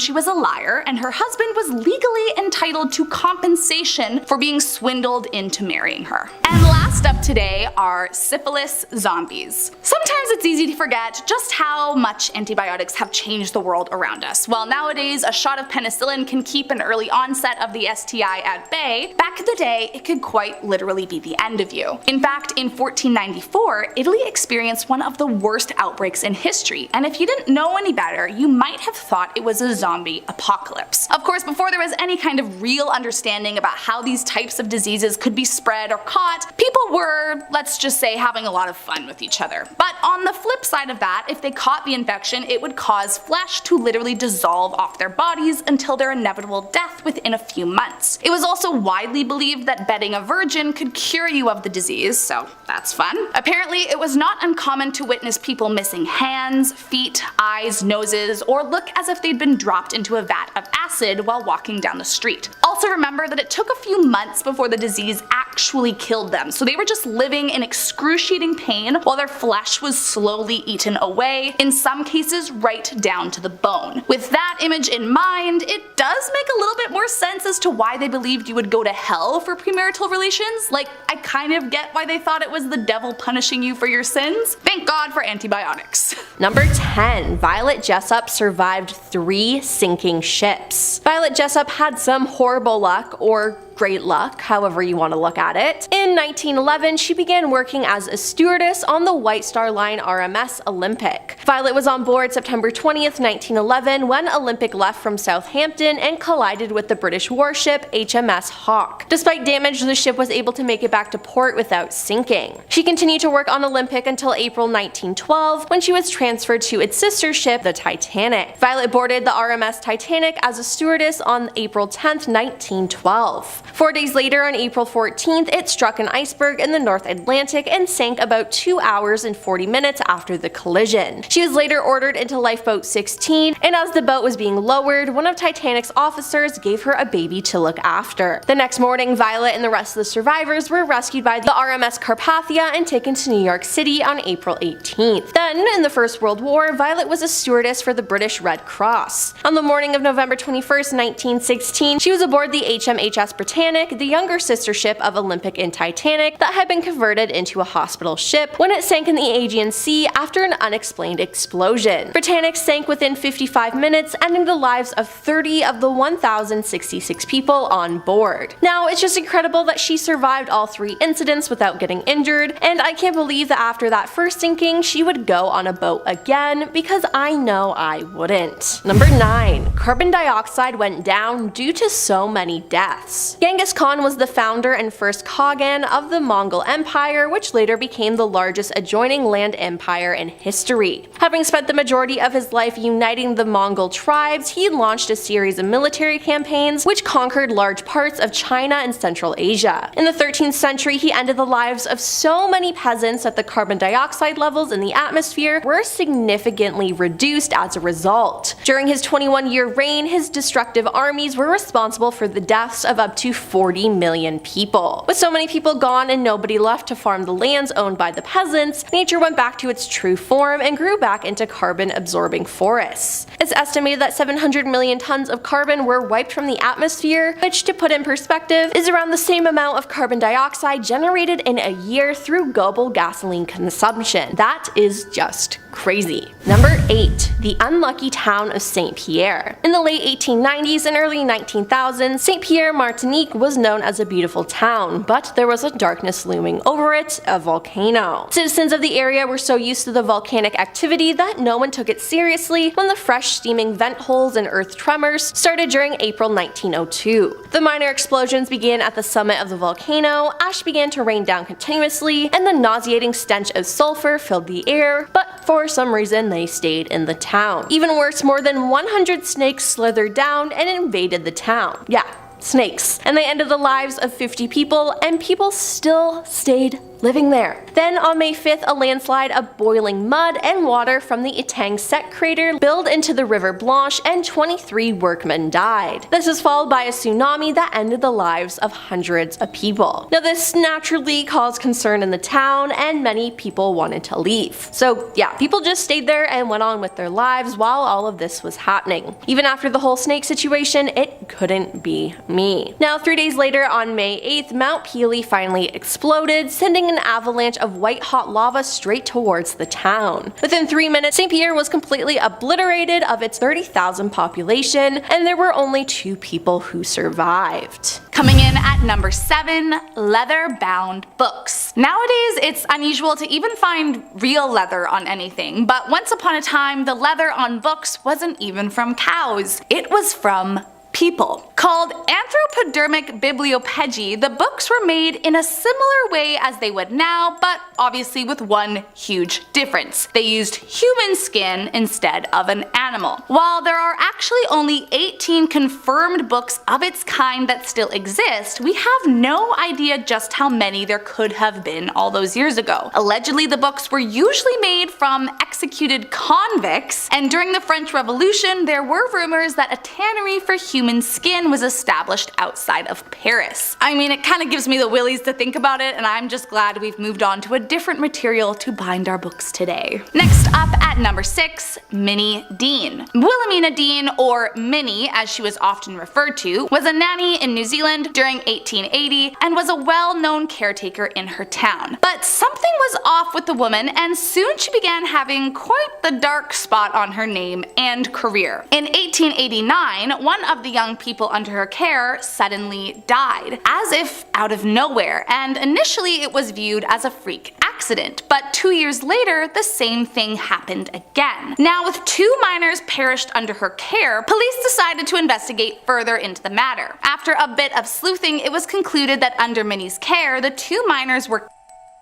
she was a liar and her husband was legally entitled to compensation for being swindled into marrying her. And last up today are syphilis zombies. Sometimes it's easy to forget just how much antibiotics have changed the world around us. While nowadays a shot of penicillin can keep an early onset of the STI at bay, back in the day it could quite literally be the end of you. In fact, in 1494, Italy experienced one of the worst outbreaks in history, and if you didn't know any better, you might have thought it was a zombie apocalypse. Of course, before there was any kind of real understanding about how these types of diseases could be spread or caught, people were, let's just say, having a lot of fun with each other. But on the flip side of that, if they caught the infection, it would cause flesh to literally dissolve off their bodies until their inevitable death within a few months. It was also widely believed that bedding a virgin could cure you of the disease, so that's fun. Apparently, it was not uncommon to witness people missing hands, feet, eyes, noses, or look as if they'd been dropped into a vat of acid while walking down the street. Also remember that it took a few months before the disease actually killed them, so they were just living in excruciating pain while their flesh was slowly eaten away, in some cases right down to the bone. With that image in mind, it does make a little bit more sense as to why they believed you would go to hell for premarital relations. Like, I kind of get why they thought it was the devil punishing you for your sins. Thank God for antibiotics. Number 10. Violet Jessup survived 3 sinking ships. Violet Jessup had some horrible luck, or great luck, however you want to look at it. In 1911, she began working as a stewardess on the White Star Line RMS Olympic. Violet was on board September 20th, 1911 when Olympic left from Southampton and collided with the British warship HMS Hawke. Despite damage, the ship was able to make it back to port without sinking. She continued to work on Olympic until April 1912 when she was transferred to its sister ship, the Titanic. Violet boarded the RMS Titanic as a stewardess on April 10th, 1912. 4 days later, on April 14th, it struck an iceberg in the North Atlantic and sank about 2 hours and 40 minutes after the collision. She was later ordered into Lifeboat 16, and as the boat was being lowered, one of Titanic's officers gave her a baby to look after. The next morning, Violet and the rest of the survivors were rescued by the RMS Carpathia and taken to New York City on April 18th. Then, in the First World War, Violet was a stewardess for the British Red Cross. On the morning of November 21st, 1916, she was aboard the HMHS Britannic, the younger sister ship of Olympic and Titanic that had been converted into a hospital ship when it sank in the Aegean Sea after an unexplained explosion. Britannic sank within 55 minutes, ending the lives of 30 of the 1,066 people on board. Now, it's just incredible that she survived all 3 incidents without getting injured, and I can't believe that after that first sinking, she would go on a boat again, because I know I wouldn't. Number 9. Carbon dioxide went down due to so many deaths. Genghis Khan was the founder and first Khagan of the Mongol Empire, which later became the largest adjoining land empire in history. Having spent the majority of his life uniting the Mongol tribes, he launched a series of military campaigns which conquered large parts of China and Central Asia. In the 13th century, he ended the lives of so many peasants that the carbon dioxide levels in the atmosphere were significantly reduced as a result. During his 21-year reign, his destructive armies were responsible for the deaths of up to 40 million people. With so many people gone and nobody left to farm the lands owned by the peasants, nature went back to its true form and grew back into carbon-absorbing forests. It's estimated that 700 million tons of carbon were wiped from the atmosphere, which, to put in perspective, is around the same amount of carbon dioxide generated in a year through global gasoline consumption. That is just crazy. Number 8. The unlucky town of St. Pierre. In the late 1890s and early 1900s, St. Pierre, Martinique was known as a beautiful town, but there was a darkness looming over it, a volcano. Citizens of the area were so used to the volcanic activity that no one took it seriously when the fresh steaming vent holes and earth tremors started during April 1902. The minor explosions began at the summit of the volcano, ash began to rain down continuously, and the nauseating stench of sulfur filled the air, but for some reason they stayed in the town. Even worse, more than 100 snakes slithered down and invaded the town. Yeah, snakes. And they ended the lives of 50 people, and people still stayed living there. Then on May 5th, a landslide of boiling mud and water from the Etang Set crater spilled into the River Blanche and 23 workmen died. This was followed by a tsunami that ended the lives of hundreds of people. Now this naturally caused concern in the town and many people wanted to leave. So yeah, people just stayed there and went on with their lives while all of this was happening. Even after the whole snake situation, it couldn't be me. Now 3 days later, on May 8th, Mount Pelee finally exploded, sending an avalanche of white-hot lava straight towards the town. Within 3 minutes, St. Pierre was completely obliterated of its 30,000 population, and there were only 2 people who survived. Coming in at number 7, leather-bound books. Nowadays, it's unusual to even find real leather on anything, but once upon a time, the leather on books wasn't even from cows. It was from people. Called anthropodermic bibliopegi, the books were made in a similar way as they would now, but obviously with one huge difference. They used human skin instead of an animal. While there are actually only 18 confirmed books of its kind that still exist, we have no idea just how many there could have been all those years ago. Allegedly, the books were usually made from executed convicts, and during the French Revolution, there were rumors that a tannery for human skin was established outside of Paris. I mean, it kind of gives me the willies to think about it, and I'm just glad we've moved on to a different material to bind our books today. Next up at number 6, Minnie Dean. Wilhelmina Dean, or Minnie as she was often referred to, was a nanny in New Zealand during 1880 and was a well-known caretaker in her town. But something was off with the woman, and soon she began having quite the dark spot on her name and career. In 1889, one of the young people under her care suddenly died, as if out of nowhere, and initially it was viewed as a freak accident, but 2 years later the same thing happened again. Now, with 2 minors perished under her care, police decided to investigate further into the matter. After a bit of sleuthing, it was concluded that under Minnie's care, the 2 minors were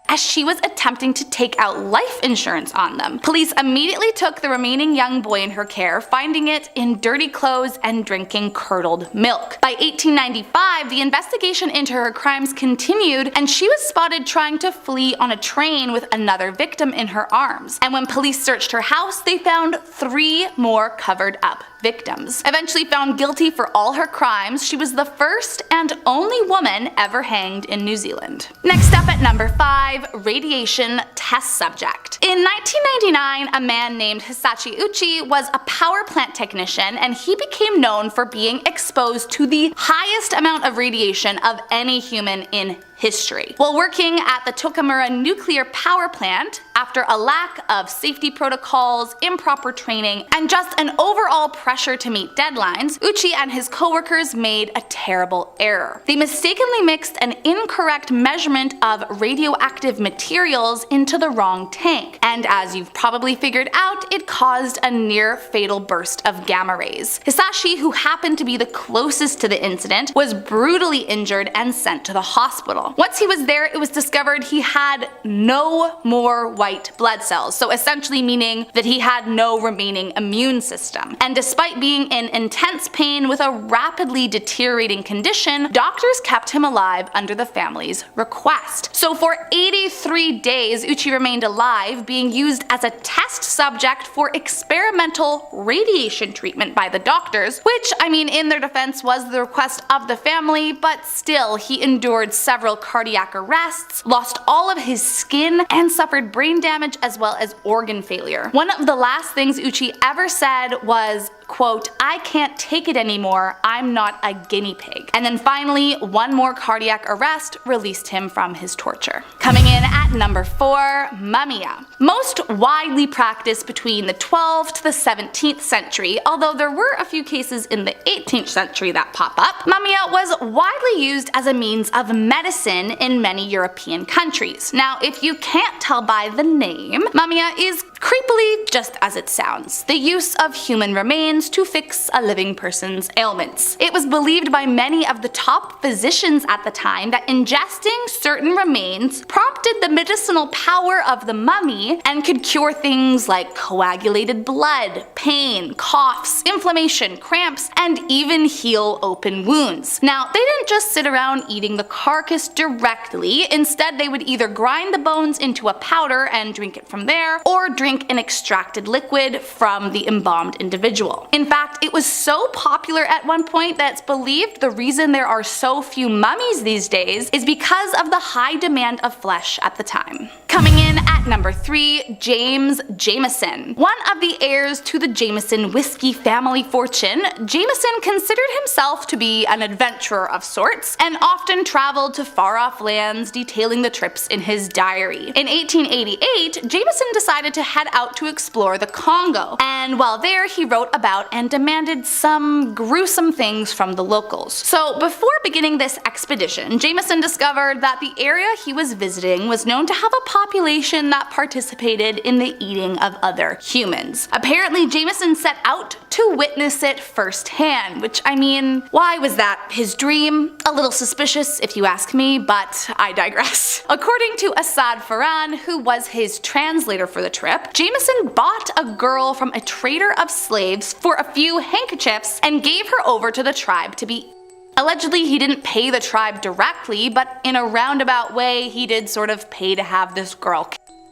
as she was attempting to take out life insurance on them. Police immediately took the remaining young boy in her care, finding it in dirty clothes and drinking curdled milk. By 1895, the investigation into her crimes continued, and she was spotted trying to flee on a train with another victim in her arms. And when police searched her house, they found 3 more covered up victims. Eventually found guilty for all her crimes, she was the first and only woman ever hanged in New Zealand. Next up at number 5, radiation test subject. In 1999, a man named Hisashi Uchi was a power plant technician, and he became known for being exposed to the highest amount of radiation of any human in history. While working at the Tokamura nuclear power plant, after a lack of safety protocols, improper training, and just an overall pressure to meet deadlines, Uchi and his coworkers made a terrible error. They mistakenly mixed an incorrect measurement of radioactive materials into the wrong tank, and as you've probably figured out, it caused a near fatal burst of gamma rays. Hisashi, who happened to be the closest to the incident, was brutally injured and sent to the hospital. Once he was there, it was discovered he had no more white blood cells, so essentially meaning that he had no remaining immune system. And despite being in intense pain with a rapidly deteriorating condition, doctors kept him alive under the family's request. So for 83 days, Uchi remained alive, being used as a test subject for experimental radiation treatment by the doctors, which, I mean, in their defense was the request of the family, but still, he endured several cardiac arrests, lost all of his skin, and suffered brain damage as well as organ failure. One of the last things Uchi ever said was, quote, "I can't take it anymore, I'm not a guinea pig." And then finally, one more cardiac arrest released him from his torture. Coming in at number 4, mumia. Most widely practiced between the 12th to the 17th century, although there were a few cases in the 18th century that pop up, mumia was widely used as a means of medicine in many European countries. Now, if you can't tell by the name, mumia is creepily just as it sounds, the use of human remains to fix a living person's ailments. It was believed by many of the top physicians at the time that ingesting certain remains prompted the medicinal power of the mummy and could cure things like coagulated blood, pain, coughs, inflammation, cramps, and even heal open wounds. Now, they didn't just sit around eating the carcass directly. Instead, they would either grind the bones into a powder and drink it from there, or drink an extracted liquid from the embalmed individual. In fact, it was so popular at one point that it's believed the reason there are so few mummies these days is because of the high demand of flesh at the time. Coming in at number 3, James Jameson. One of the heirs to the Jameson whiskey family fortune, Jameson considered himself to be an adventurer of sorts and often traveled to far-off lands, detailing the trips in his diary. In 1888, Jameson decided to head out to explore the Congo, and while there he wrote about and demanded some gruesome things from the locals. So before beginning this expedition, Jameson discovered that the area he was visiting was known to have a population that participated in the eating of other humans. Apparently, Jameson set out to witness it firsthand, which, I mean, why was that his dream? A little suspicious if you ask me, but I digress. According to Asad Farhan, who was his translator for the trip, Jameson bought a girl from a trader of slaves for a few handkerchiefs and gave her over to the tribe to be. Allegedly, he didn't pay the tribe directly, but in a roundabout way, he did sort of pay to have this girl.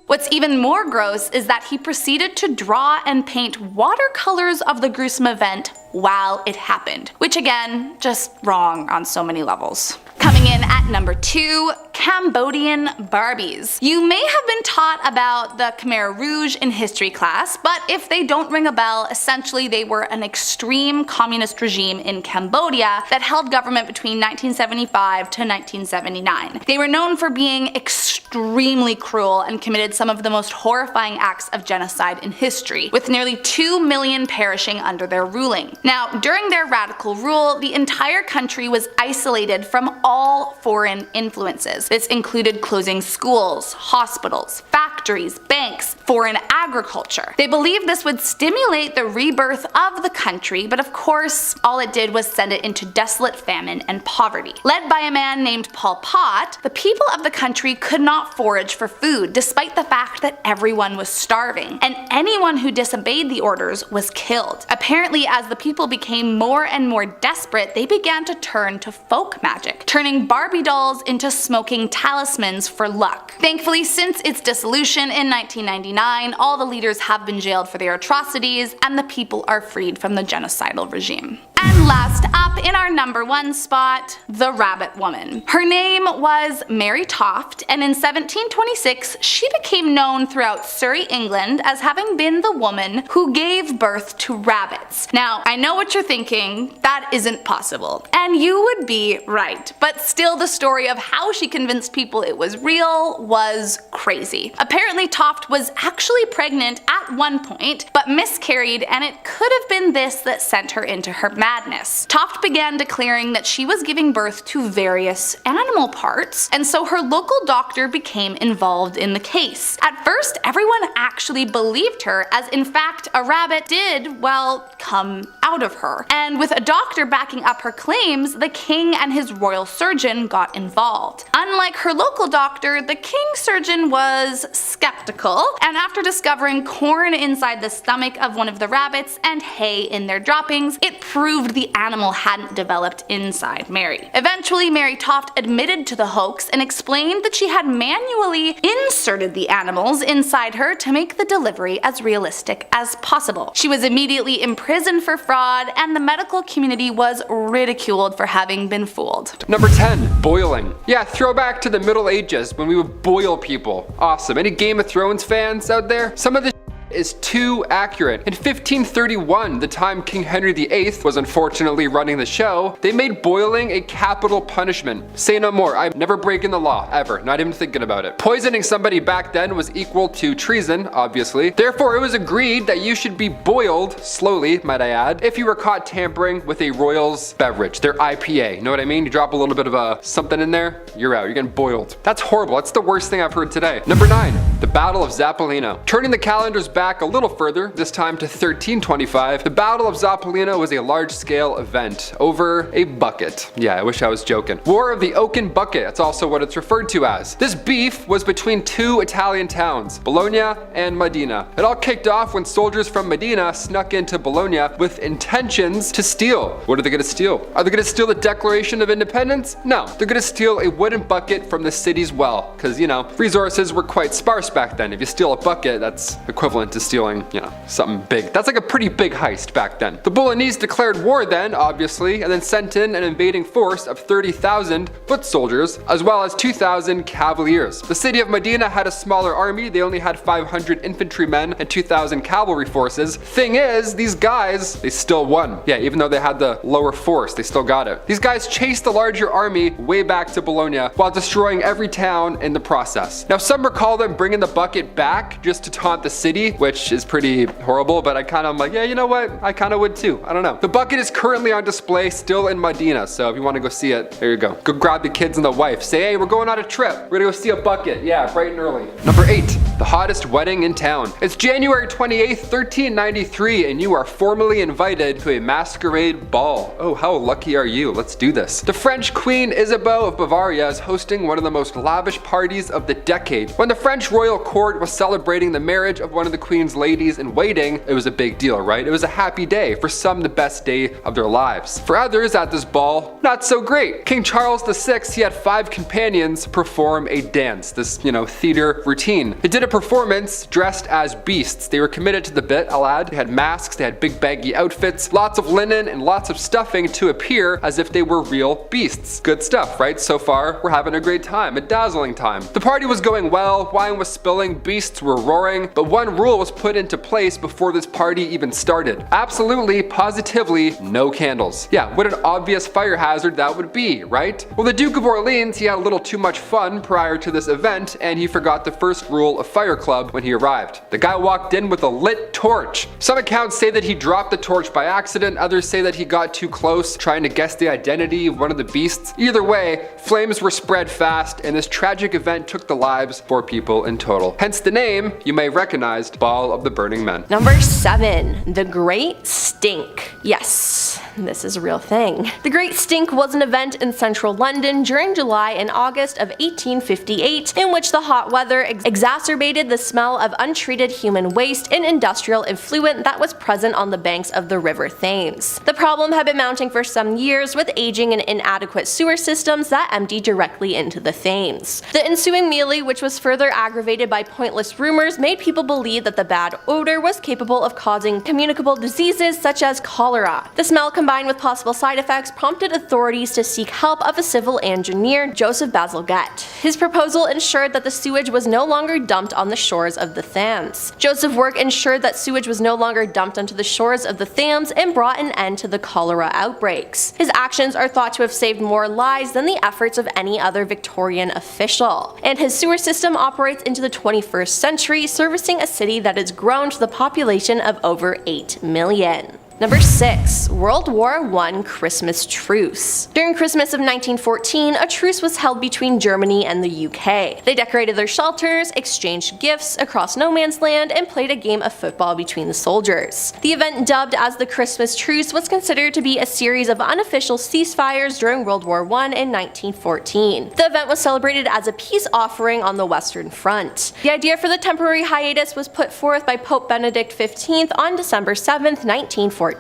What's even more gross is that he proceeded to draw and paint watercolors of the gruesome event while it happened, which again, just wrong on so many levels. Coming in at number 2, Cambodian Barbies. You may have been taught about the Khmer Rouge in history class, but if they don't ring a bell, essentially they were an extreme communist regime in Cambodia that held government between 1975 to 1979. They were known for being extremely cruel and committed some of the most horrifying acts of genocide in history, with nearly 2 million perishing under their ruling. Now, during their radical rule, the entire country was isolated from all foreign influences. This included closing schools, hospitals, factories, factories, banks, foreign agriculture. They believed this would stimulate the rebirth of the country, but of course, all it did was send it into desolate famine and poverty. Led by a man named Pol Pot, the people of the country could not forage for food, despite the fact that everyone was starving, and anyone who disobeyed the orders was killed. Apparently, as the people became more and more desperate, they began to turn to folk magic, turning Barbie dolls into smoking talismans for luck. Thankfully, since its dissolution in 1999, all the leaders have been jailed for their atrocities, and the people are freed from the genocidal regime. And last up in our number 1 spot, the Rabbit Woman. Her name was Mary Toft, and in 1726 she became known throughout Surrey, England as having been the woman who gave birth to rabbits. Now, I know what you're thinking, that isn't possible. And you would be right, but still the story of how she convinced people it was real was crazy. Apparently Toft was actually pregnant at one point, but miscarried, and it could have been this that sent her into her madness. Toft began declaring that she was giving birth to various animal parts, and so her local doctor became involved in the case. At first, everyone actually believed her, as in fact a rabbit did, well, come out of her. And with a doctor backing up her claims, the king and his royal surgeon got involved. Unlike her local doctor, the king's surgeon was skeptical, and after discovering corn inside the stomach of one of the rabbits and hay in their droppings, it proved the animal hadn't developed inside Mary. Eventually, Mary Toft admitted to the hoax and explained that she had manually inserted the animals inside her to make the delivery as realistic as possible. She was immediately imprisoned for fraud, and the medical community was ridiculed for having been fooled. Number 10, boiling. Yeah, throwback to the Middle Ages when we would boil people. Awesome. Any Game of Thrones fans out there? Some of this is too accurate. In 1531, the time King Henry VIII was unfortunately running the show, they made boiling a capital punishment. Say no more, I'm never breaking the law, ever, not even thinking about it. Poisoning somebody back then was equal to treason, obviously. Therefore, it was agreed that you should be boiled, slowly, might I add, if you were caught tampering with a royal's beverage, their IPA. You know what I mean? You drop a little bit of something in there, you're out, you're getting boiled. That's horrible, that's the worst thing I've heard today. Number 9, the Battle of Zappolino. Turning the calendars back a little further, this time to 1325, the Battle of Zappolino was a large-scale event over a bucket. Yeah, I wish I was joking. War of the Oaken Bucket, that's also what it's referred to as. This beef was between 2 Italian towns, Bologna and Modena. It all kicked off when soldiers from Modena snuck into Bologna with intentions to steal. What are they gonna steal? Are they gonna steal the Declaration of Independence? No, they're gonna steal a wooden bucket from the city's well, because, you know, resources were quite sparse back then. If you steal a bucket, that's equivalent to stealing, you know, something big. That's like a pretty big heist back then. The Bolognese declared war then, obviously, and then sent in an invading force of 30,000 foot soldiers, as well as 2,000 cavaliers. The city of Modena had a smaller army. They only had 500 infantrymen and 2,000 cavalry forces. Thing is, these guys, they still won. Yeah, even though they had the lower force, they still got it. These guys chased the larger army way back to Bologna while destroying every town in the process. Now, some recall them bringing the bucket back just to taunt the city, which is pretty horrible, but I kind of am like, yeah, you know what? I kind of would too. I don't know. The bucket is currently on display still in Modena, so if you want to go see it, there you go. Go grab the kids and the wife. Say, hey, we're going on a trip. We're gonna go see a bucket. Yeah, bright and early. Number 8, the hottest wedding in town. It's January 28th, 1393, and you are formally invited to a masquerade ball. Oh, how lucky are you? Let's do this. The French Queen Isabeau of Bavaria is hosting one of the most lavish parties of the decade. When the French royal court was celebrating the marriage of one of the Queen's ladies in waiting, it was a big deal, right? It was a happy day. For some, the best day of their lives. For others at this ball, not so great. King Charles VI, he had 5 companions perform a dance, this, you know, theater routine. They did a performance dressed as beasts. They were committed to the bit, I'll add. They had masks, they had big baggy outfits, lots of linen, and lots of stuffing to appear as if they were real beasts. Good stuff, right? So far, we're having a great time, a dazzling time. The party was going well, wine was spilling, beasts were roaring, but one rule was put into place before this party even started. Absolutely, positively, no candles. Yeah, what an obvious fire hazard that would be, right? Well, the Duke of Orleans, he had a little too much fun prior to this event, and he forgot the first rule of fire club when he arrived. The guy walked in with a lit torch. Some accounts say that he dropped the torch by accident, others say that he got too close trying to guess the identity of one of the beasts. Either way, flames were spread fast and this tragic event took the lives of 4 people in total. Hence the name you may recognize, Ball of the Burning Men. Number 7. The Great Stink. Yes, this is a real thing. The Great Stink was an event in central London during July and August of 1858 in which the hot weather exacerbated the smell of untreated human waste and industrial effluent that was present on the banks of the River Thames. The problem had been mounting for some years with aging and inadequate sewer systems that emptied directly into the Thames. The ensuing melee, which was further aggravated by pointless rumors, made people believe that the bad odor was capable of causing communicable diseases such as cholera. The smell, combined with possible side effects, prompted authorities to seek help of a civil engineer, Joseph Bazalgette. His proposal ensured that the sewage was no longer dumped on the shores of the Thames. Joseph's work ensured that sewage was no longer dumped onto the shores of the Thames and brought an end to the cholera outbreaks. His actions are thought to have saved more lives than the efforts of any other Victorian official. And his sewer system operates into the 21st century, servicing a city that has grown to the population of over 8 million. Number 6. World War I Christmas Truce. During Christmas of 1914, a truce was held between Germany and the UK. They decorated their shelters, exchanged gifts across no man's land, and played a game of football between the soldiers. The event, dubbed as the Christmas Truce, was considered to be a series of unofficial ceasefires during World War I in 1914. The event was celebrated as a peace offering on the Western Front. The idea for the temporary hiatus was put forth by Pope Benedict XV on December 7, 1914.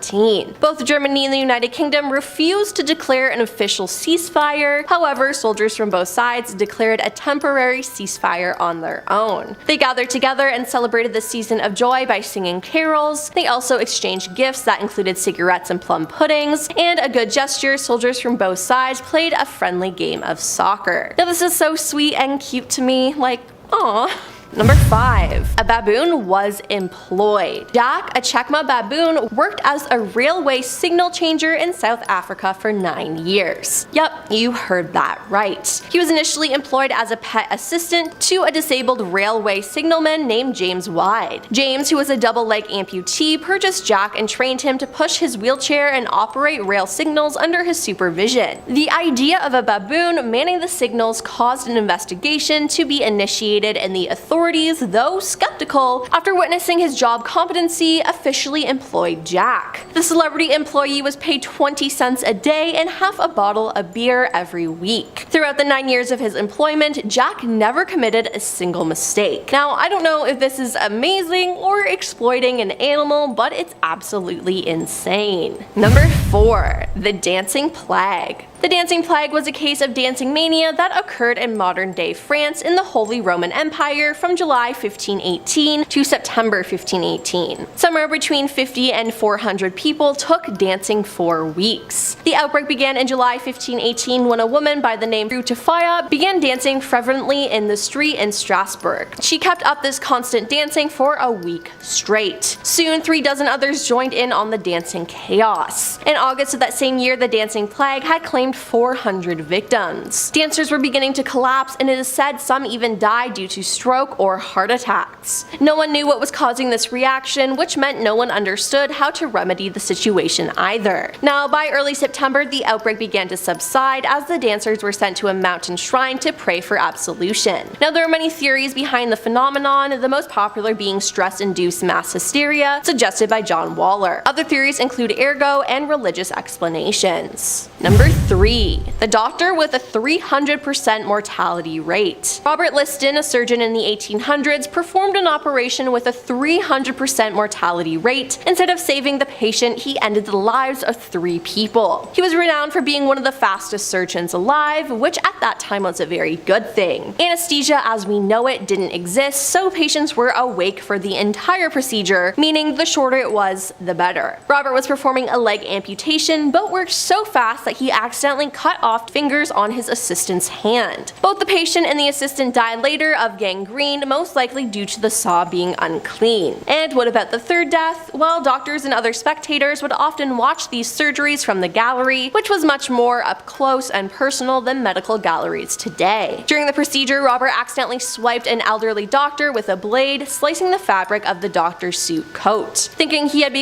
Both Germany and the United Kingdom refused to declare an official ceasefire. However, soldiers from both sides declared a temporary ceasefire on their own. They gathered together and celebrated the season of joy by singing carols. They also exchanged gifts that included cigarettes and plum puddings, and a good gesture, soldiers from both sides played a friendly game of soccer. Now this is so sweet and cute to me, like, aww. Number 5. A baboon was employed. Jack, a Chekma baboon, worked as a railway signal changer in South Africa for 9 years. Yup, you heard that right. He was initially employed as a pet assistant to a disabled railway signalman named James Wide. James, who was a double-leg amputee, purchased Jack and trained him to push his wheelchair and operate rail signals under his supervision. The idea of a baboon manning the signals caused an investigation to be initiated, and the authorities, though skeptical, after witnessing his job competency, officially employed Jack. The celebrity employee was paid 20 cents a day and half a bottle of beer every week. Throughout the 9 years of his employment, Jack never committed a single mistake. Now, I don't know if this is amazing or exploiting an animal, but it's absolutely insane. Number 4. The Dancing Plague. The Dancing Plague was a case of dancing mania that occurred in modern-day France in the Holy Roman Empire from July 1518 to September 1518. Somewhere between 50 and 400 people took dancing for weeks. The outbreak began in July 1518 when a woman by the name Frutifaya began dancing fervently in the street in Strasbourg. She kept up this constant dancing for a week straight. Soon, 3 dozen others joined in on the dancing chaos. In August of that same year, the Dancing Plague had claimed 400 victims. Dancers were beginning to collapse, and it is said some even died due to stroke or heart attacks. No one knew what was causing this reaction, which meant no one understood how to remedy the situation either. Now, by early September, the outbreak began to subside as the dancers were sent to a mountain shrine to pray for absolution. Now, there are many theories behind the phenomenon, the most popular being stress-induced mass hysteria, suggested by John Waller. Other theories include ergo and religious explanations. Number 3. The doctor with a 300% mortality rate. Robert Liston, a surgeon in the 1800s, performed an operation with a 300% mortality rate. Instead of saving the patient, he ended the lives of 3 people. He was renowned for being one of the fastest surgeons alive, which at that time was a very good thing. Anesthesia as we know it didn't exist, so patients were awake for the entire procedure, meaning the shorter it was, the better. Robert was performing a leg amputation, but worked so fast that he accidentally accidentally cut off fingers on his assistant's hand. Both the patient and the assistant died later of gangrene, most likely due to the saw being unclean. And what about the third death? Well, doctors and other spectators would often watch these surgeries from the gallery, which was much more up close and personal than medical galleries today. During the procedure, Robert accidentally swiped an elderly doctor with a blade, slicing the fabric of the doctor's suit coat. Thinking he had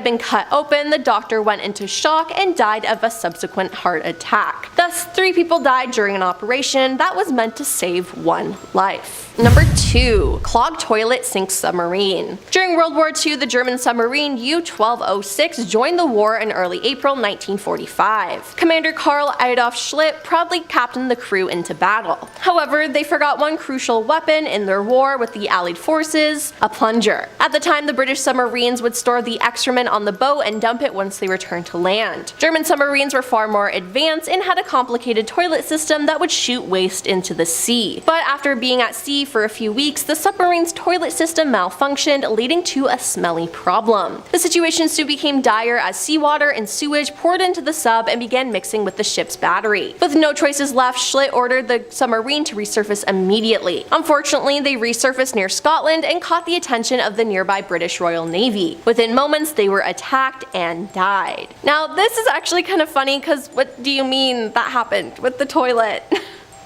been cut open, the doctor went into shock and died of a subsequent heart attack. Thus, 3 people died during an operation that was meant to save 1 life. Number 2. Clogged toilet sinks submarine. During World War II, the German submarine U-1206 joined the war in early April 1945. Commander Karl Adolf Schlitt proudly captained the crew into battle. However, they forgot one crucial weapon in their war with the Allied forces, a plunger. At the time, the British submarines would store the excrement on the boat and dump it once they returned to land. German submarines were far more advanced and had a complicated toilet system that would shoot waste into the sea. But after being at sea for a few weeks, the submarine's toilet system malfunctioned, leading to a smelly problem. The situation soon became dire as seawater and sewage poured into the sub and began mixing with the ship's battery. With no choices left, Schlitt ordered the submarine to resurface immediately. Unfortunately, they resurfaced near Scotland and caught the attention of the nearby British Royal Navy. Within moments, they were attacked and died. Now, this is actually kind of funny because what do you mean that happened with the toilet?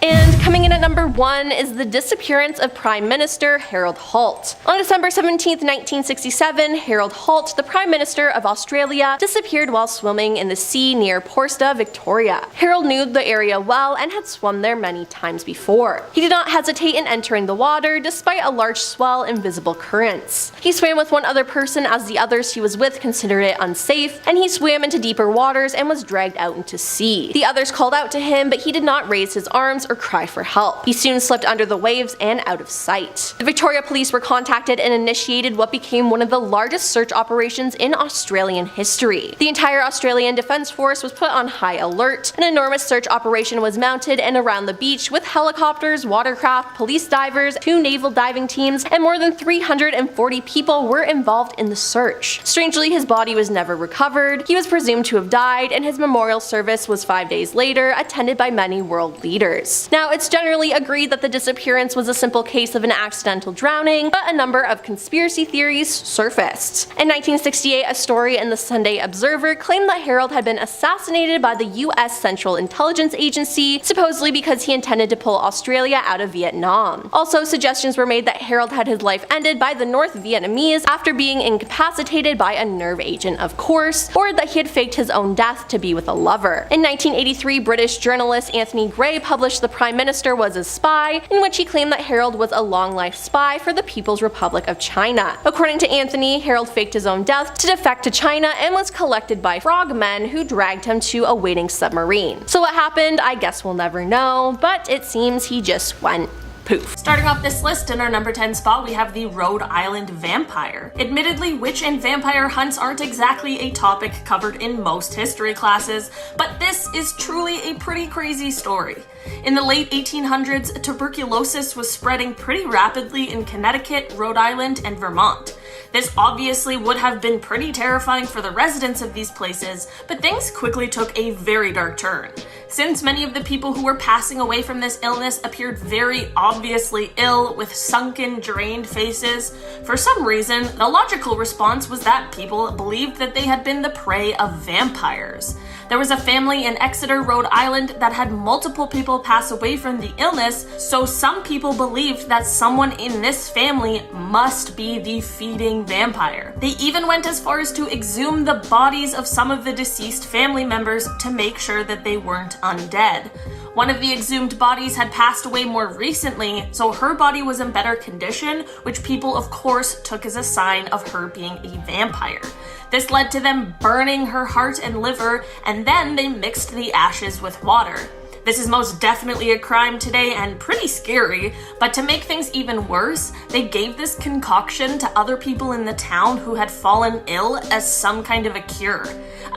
And coming in at number 1 is the disappearance of Prime Minister Harold Holt. On December 17, 1967, Harold Holt, the Prime Minister of Australia, disappeared while swimming in the sea near Porsta, Victoria. Harold knew the area well and had swum there many times before. He did not hesitate in entering the water despite a large swell and visible currents. He swam with one other person as the others he was with considered it unsafe, and he swam into deeper waters and was dragged out into sea. The others called out to him, but he did not raise his arms or cry for help. He soon slipped under the waves and out of sight. The Victoria Police were contacted and initiated what became one of the largest search operations in Australian history. The entire Australian Defence Force was put on high alert. An enormous search operation was mounted and around the beach with helicopters, watercraft, police divers, 2 naval diving teams, and more than 340 people were involved in the search. Strangely, his body was never recovered. He was presumed to have died, and his memorial service was 5 days later, attended by many world leaders. Now, it's generally agreed that the disappearance was a simple case of an accidental drowning, but a number of conspiracy theories surfaced. In 1968, a story in the Sunday Observer claimed that Harold had been assassinated by the US Central Intelligence Agency, supposedly because he intended to pull Australia out of Vietnam. Also, suggestions were made that Harold had his life ended by the North Vietnamese after being incapacitated by a nerve agent, of course, or that he had faked his own death to be with a lover. In 1983, British journalist Anthony Gray published The Prime Minister Was a Spy, in which he claimed that Harold was a long-life spy for the People's Republic of China. According to Anthony, Harold faked his own death to defect to China and was collected by frogmen who dragged him to a waiting submarine. So what happened, I guess we'll never know, but it seems he just went poof. Starting off this list in our number 10 spot, we have the Rhode Island vampire. Admittedly, witch and vampire hunts aren't exactly a topic covered in most history classes, but this is truly a pretty crazy story. In the late 1800s, tuberculosis was spreading pretty rapidly in Connecticut, Rhode Island, and Vermont. This obviously would have been pretty terrifying for the residents of these places, but things quickly took a very dark turn. Since many of the people who were passing away from this illness appeared very obviously ill with sunken, drained faces, for some reason, the logical response was that people believed that they had been the prey of vampires. There was a family in Exeter, Rhode Island that had multiple people pass away from the illness, so some people believed that someone in this family must be the feeding vampire. They even went as far as to exhume the bodies of some of the deceased family members to make sure that they weren't undead. One of the exhumed bodies had passed away more recently, so her body was in better condition, which people of course took as a sign of her being a vampire. This led to them burning her heart and liver, and then they mixed the ashes with water. This is most definitely a crime today and pretty scary, but to make things even worse, they gave this concoction to other people in the town who had fallen ill as some kind of a cure.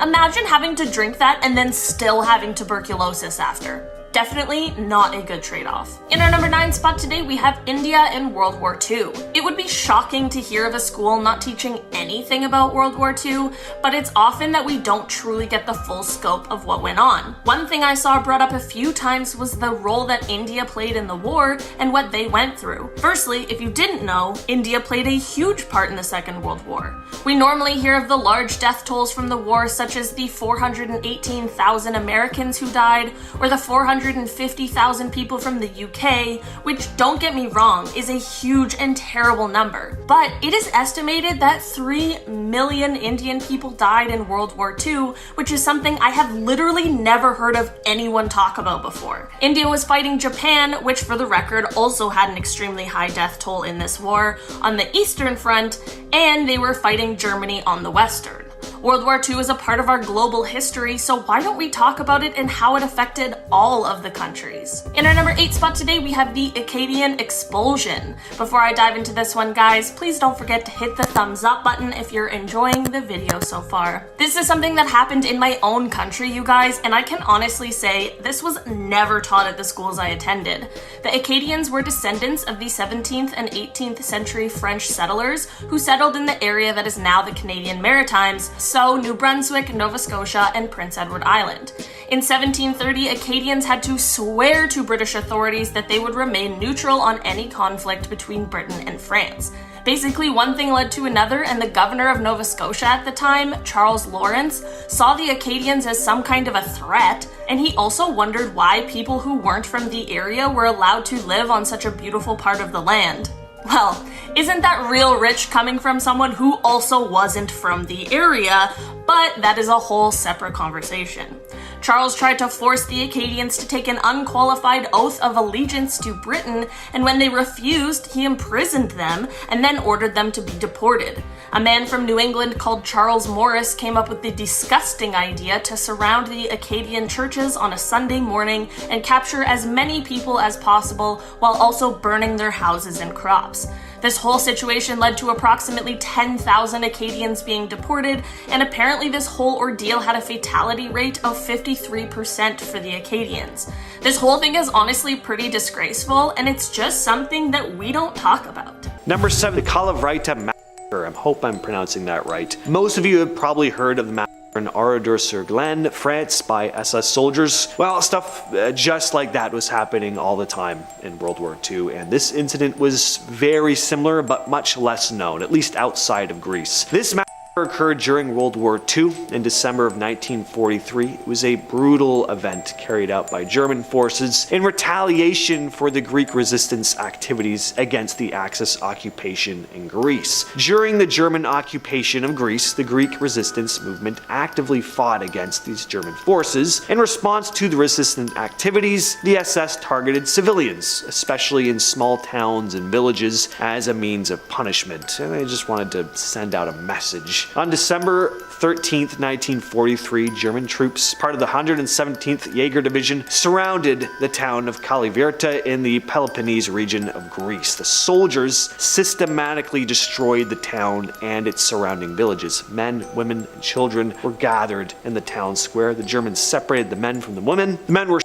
Imagine having to drink that and then still having tuberculosis after. Definitely not a good trade-off. In our number 9 spot today, we have India in World War II. It would be shocking to hear of a school not teaching anything about World War II, but it's often that we don't truly get the full scope of what went on. One thing I saw brought up a few times was the role that India played in the war and what they went through. Firstly, if you didn't know, India played a huge part in the Second World War. We normally hear of the large death tolls from the war, such as the 418,000 Americans who died, or the 450,000 people from the UK, which, don't get me wrong, is a huge and terrible number. But it is estimated that 3 million Indian people died in World War II, which is something I have literally never heard of anyone talk about before. India was fighting Japan, which for the record also had an extremely high death toll in this war, on the Eastern Front, and they were fighting Germany on the Western. World War II is a part of our global history, so why don't we talk about it and how it affected all of the countries? In our number 8 spot today, we have the Acadian expulsion. Before I dive into this one, guys, please don't forget to hit the thumbs up button if you're enjoying the video so far. This is something that happened in my own country, you guys, and I can honestly say this was never taught at the schools I attended. The Acadians were descendants of the 17th and 18th century French settlers who settled in the area that is now the Canadian Maritimes, so New Brunswick, Nova Scotia, and Prince Edward Island. In 1730, Acadians had to swear to British authorities that they would remain neutral on any conflict between Britain and France. Basically, one thing led to another, and the governor of Nova Scotia at the time, Charles Lawrence, saw the Acadians as some kind of a threat, and he also wondered why people who weren't from the area were allowed to live on such a beautiful part of the land. Well, isn't that real rich coming from someone who also wasn't from the area? But that is a whole separate conversation. Charles tried to force the Acadians to take an unqualified oath of allegiance to Britain, and when they refused, he imprisoned them and then ordered them to be deported. A man from New England called Charles Morris came up with the disgusting idea to surround the Acadian churches on a Sunday morning and capture as many people as possible while also burning their houses and crops. This whole situation led to approximately 10,000 Acadians being deported, and apparently this whole ordeal had a fatality rate of 53% for the Acadians. This whole thing is honestly pretty disgraceful, and it's just something that we don't talk about. Number 7, the Kalavrita Massacre. I hope I'm pronouncing that right. Most of you have probably heard of the massacre in Oradour-sur-Glane, France, by SS soldiers. Well, stuff just like that was happening all the time in World War II, and this incident was very similar but much less known, at least outside of Greece. This massacre occurred during World War II in December of 1943. It was a brutal event carried out by German forces in retaliation for the Greek resistance activities against the Axis occupation in Greece. During the German occupation of Greece, the Greek resistance movement actively fought against these German forces. In response to the resistance activities, the SS targeted civilians, especially in small towns and villages, as a means of punishment. And they just wanted to send out a message. On December 13th, 1943, German troops, part of the 117th Jaeger Division, surrounded the town of Kalavrita in the Peloponnese region of Greece. The soldiers systematically destroyed the town and its surrounding villages. Men, women, and children were gathered in the town square. The Germans separated the men from the women. The men were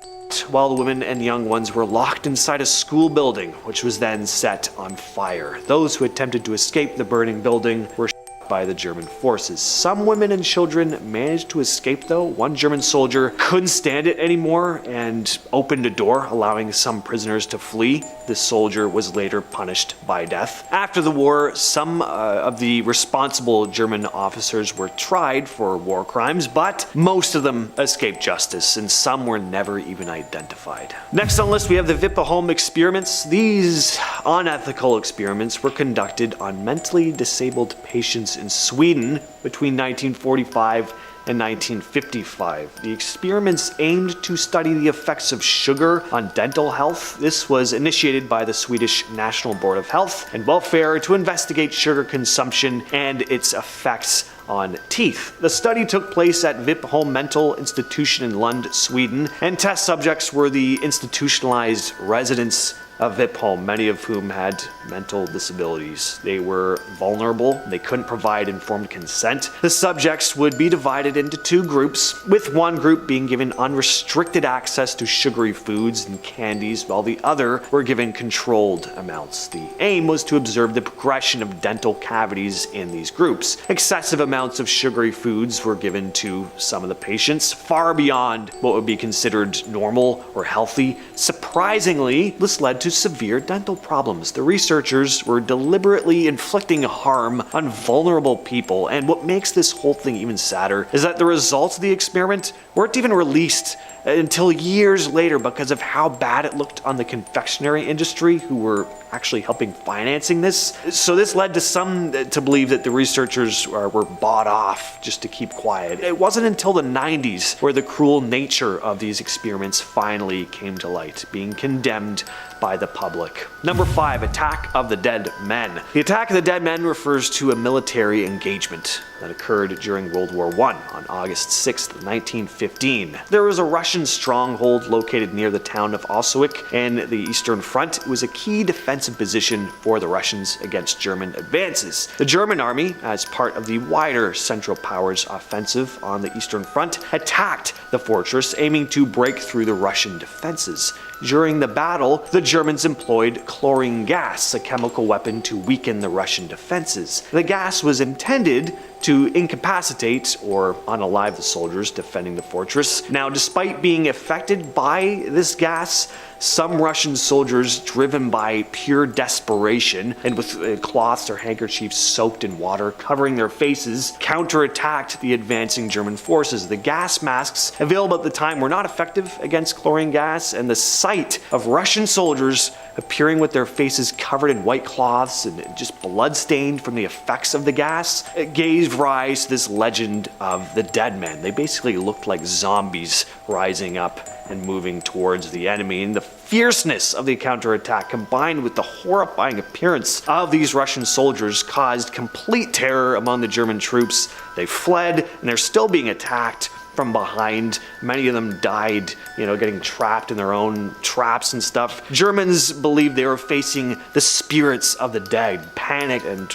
while the women and young ones were locked inside a school building, which was then set on fire. Those who attempted to escape the burning building were by the German forces. Some women and children managed to escape though. One German soldier couldn't stand it anymore and opened a door, allowing some prisoners to flee. The soldier was later punished by death. After the war, some of the responsible German officers were tried for war crimes, but most of them escaped justice, and some were never even identified. Next on the list, we have the Vipeholm experiments. These unethical experiments were conducted on mentally disabled patients in Sweden between 1945 and 1955. The experiments aimed to study the effects of sugar on dental health. This was initiated by the Swedish National Board of Health and Welfare to investigate sugar consumption and its effects on teeth. The study took place at Vipeholm Mental Institution in Lund, Sweden, and test subjects were the institutionalized residents a VIP home, many of whom had mental disabilities. They were vulnerable, they couldn't provide informed consent. The subjects would be divided into two groups, with one group being given unrestricted access to sugary foods and candies, while the other were given controlled amounts. The aim was to observe the progression of dental cavities in these groups. Excessive amounts of sugary foods were given to some of the patients, far beyond what would be considered normal or healthy. Surprisingly, this led to severe dental problems. The researchers were deliberately inflicting harm on vulnerable people, and what makes this whole thing even sadder is that the results of the experiment weren't even released until years later because of how bad it looked on the confectionery industry, who were actually helping financing this. So this led to some to believe that the researchers were bought off just to keep quiet. It wasn't until the 90s where the cruel nature of these experiments finally came to light, being condemned by the public. Number 5, Attack of the Dead Men. The Attack of the Dead Men refers to a military engagement that occurred during World War I on August 6, 1915. There was a Russian stronghold located near the town of Oswiec in the Eastern Front. It was a key defensive position for the Russians against German advances. The German army, as part of the wider Central Powers offensive on the Eastern Front, attacked the fortress, aiming to break through the Russian defenses. During the battle, the Germans employed chlorine gas, a chemical weapon to weaken the Russian defenses. The gas was intended to incapacitate or unalive the soldiers defending the fortress. Now, despite being affected by this gas, some Russian soldiers, driven by pure desperation and with cloths or handkerchiefs soaked in water covering their faces, counterattacked the advancing German forces. The gas masks available at the time were not effective against chlorine gas, and the sight of Russian soldiers appearing with their faces covered in white cloths and just blood-stained from the effects of the gas gave rise to this legend of the dead men. They basically looked like zombies rising up and moving towards the enemy. And the fierceness of the counterattack, combined with the horrifying appearance of these Russian soldiers, caused complete terror among the German troops. They fled, and they're still being attacked from behind. Many of them died, getting trapped in their own traps and stuff. Germans believed they were facing the spirits of the dead, panicked and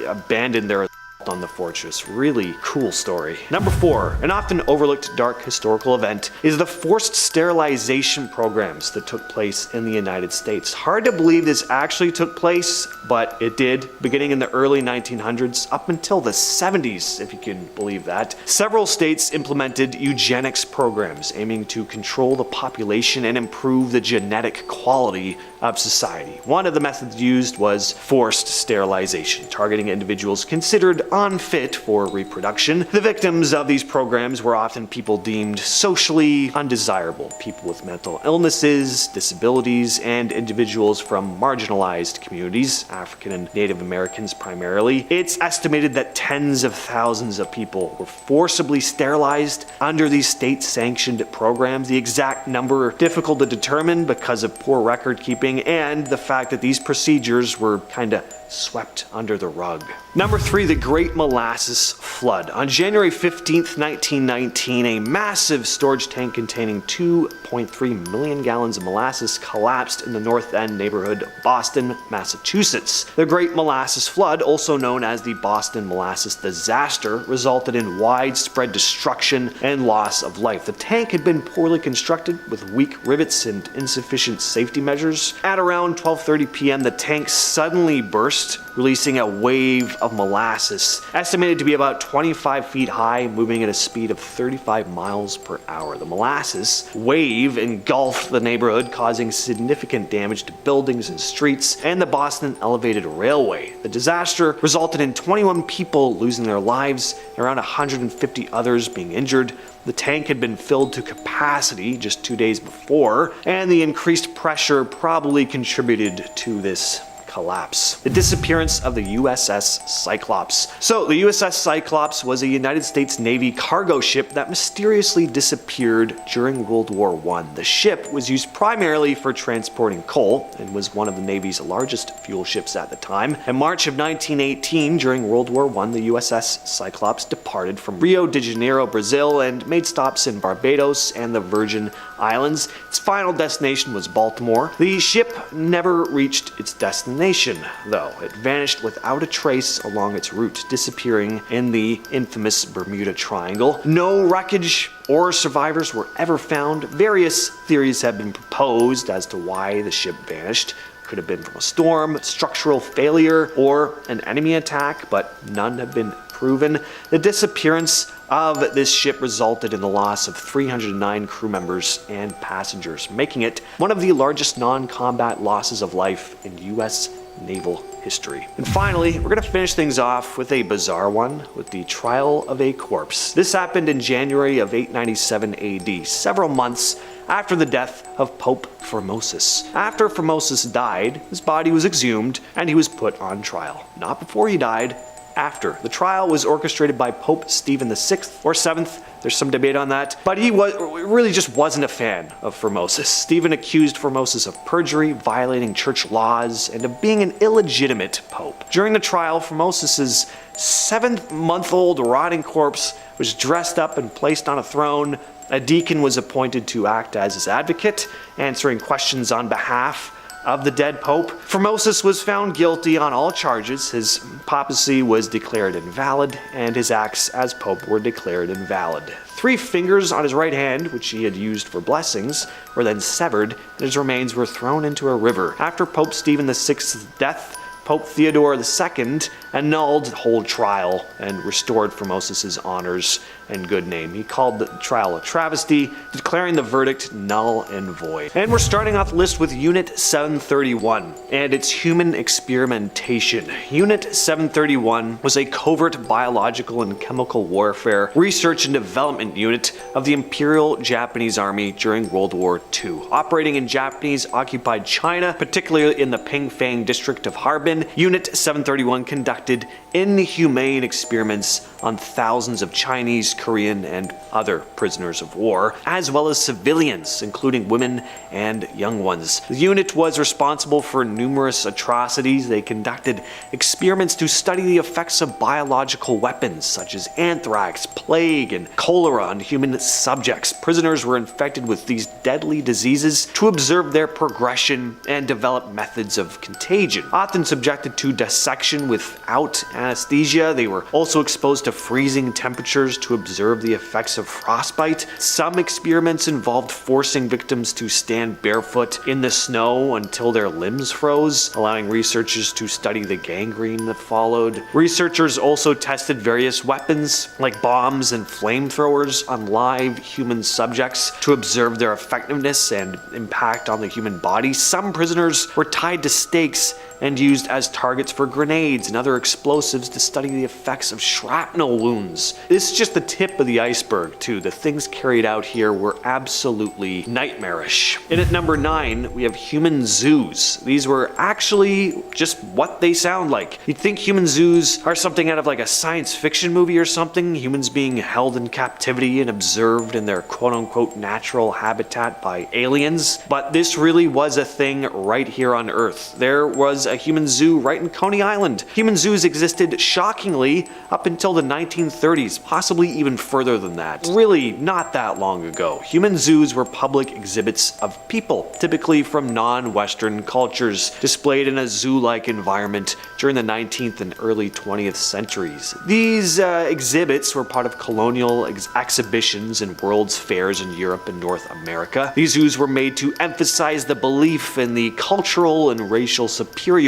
abandoned their on the fortress. Really cool story. Number 4, an often overlooked dark historical event is the forced sterilization programs that took place in the United States. Hard to believe this actually took place, but it did, beginning in the early 1900s up until the 70s, if you can believe that. Several states implemented eugenics programs aiming to control the population and improve the genetic quality of society. One of the methods used was forced sterilization, targeting individuals considered unfit for reproduction. The victims of these programs were often people deemed socially undesirable, people with mental illnesses, disabilities, and individuals from marginalized communities, African and Native Americans primarily. It's estimated that tens of thousands of people were forcibly sterilized under these state-sanctioned programs. The exact number difficult to determine because of poor record keeping and the fact that these procedures were kinda swept under the rug. Number 3, the Great Molasses Flood. On January 15th, 1919, a massive storage tank containing 2.3 million gallons of molasses collapsed in the North End neighborhood of Boston, Massachusetts. The Great Molasses Flood, also known as the Boston Molasses Disaster, resulted in widespread destruction and loss of life. The tank had been poorly constructed with weak rivets and insufficient safety measures. At around 12:30 p.m., the tank suddenly burst, releasing a wave of molasses, estimated to be about 25 feet high, moving at a speed of 35 miles per hour. The molasses wave engulfed the neighborhood, causing significant damage to buildings and streets and the Boston Elevated Railway. The disaster resulted in 21 people losing their lives and around 150 others being injured. The tank had been filled to capacity just 2 days before, and the increased pressure probably contributed to this collapse. The disappearance of the USS Cyclops. So the USS Cyclops was a United States Navy cargo ship that mysteriously disappeared during World War I. The ship was used primarily for transporting coal and was one of the Navy's largest fuel ships at the time. In March of 1918, during World War I, the USS Cyclops departed from Rio de Janeiro, Brazil, and made stops in Barbados and the Virgin Islands. Its final destination was Baltimore. The ship never reached its destination, though. It vanished without a trace along its route, disappearing in the infamous Bermuda Triangle. No wreckage or survivors were ever found. Various theories have been proposed as to why the ship vanished. Could have been from a storm, structural failure, or an enemy attack, but none have been proven. The disappearance of this ship resulted in the loss of 309 crew members and passengers, making it one of the largest non-combat losses of life in U.S. naval history. And finally, we're going to finish things off with a bizarre one, with the trial of a corpse. This happened in January of 897 AD, several months after the death of Pope Formosus. After Formosus died, his body was exhumed and he was put on trial. Not before he died, after. The trial was orchestrated by Pope Stephen VI or 7th. There's some debate on that, but he really just wasn't a fan of Formosus. Stephen accused Formosus of perjury, violating church laws, and of being an illegitimate pope. During the trial, Formosus's 7-month-old rotting corpse was dressed up and placed on a throne. A deacon was appointed to act as his advocate, answering questions on behalf of the dead pope. Formosus was found guilty on all charges. His papacy was declared invalid, and his acts as pope were declared invalid. 3 fingers on his right hand, which he had used for blessings, were then severed, and his remains were thrown into a river. After Pope Stephen VI's death, Pope Theodore II annulled the whole trial and restored Formosus's honors and good name. He called the trial a travesty, declaring the verdict null and void. And we're starting off the list with Unit 731 and its human experimentation. Unit 731 was a covert biological and chemical warfare research and development unit of the Imperial Japanese Army during World War II. Operating in Japanese-occupied China, particularly in the Pingfang district of Harbin, Unit 731 conducted inhumane experiments on thousands of Chinese, Korean, and other prisoners of war, as well as civilians, including women and young ones. The unit was responsible for numerous atrocities. They conducted experiments to study the effects of biological weapons such as anthrax, plague, and cholera on human subjects. Prisoners were infected with these deadly diseases to observe their progression and develop methods of contagion. Often subjected to dissection without anesthesia, they were also exposed to freezing temperatures to observe the effects of frostbite. Some experiments involved forcing victims to stand barefoot in the snow until their limbs froze, allowing researchers to study the gangrene that followed. Researchers also tested various weapons, like bombs and flamethrowers, on live human subjects to observe their effectiveness and impact on the human body. Some prisoners were tied to stakes and used as targets for grenades and other explosives to study the effects of shrapnel wounds. This is just the tip of the iceberg, too. The things carried out here were absolutely nightmarish. And at number 9, we have human zoos. These were actually just what they sound like. You'd think human zoos are something out of like a science fiction movie or something, humans being held in captivity and observed in their quote-unquote natural habitat by aliens, but this really was a thing right here on Earth. There was a human zoo right in Coney Island. Human zoos existed shockingly up until the 1930s, possibly even further than that. Really not that long ago. Human zoos were public exhibits of people, typically from non-Western cultures, displayed in a zoo-like environment during the 19th and early 20th centuries. These exhibits were part of colonial exhibitions and world's fairs in Europe and North America. These zoos were made to emphasize the belief in the cultural and racial superiority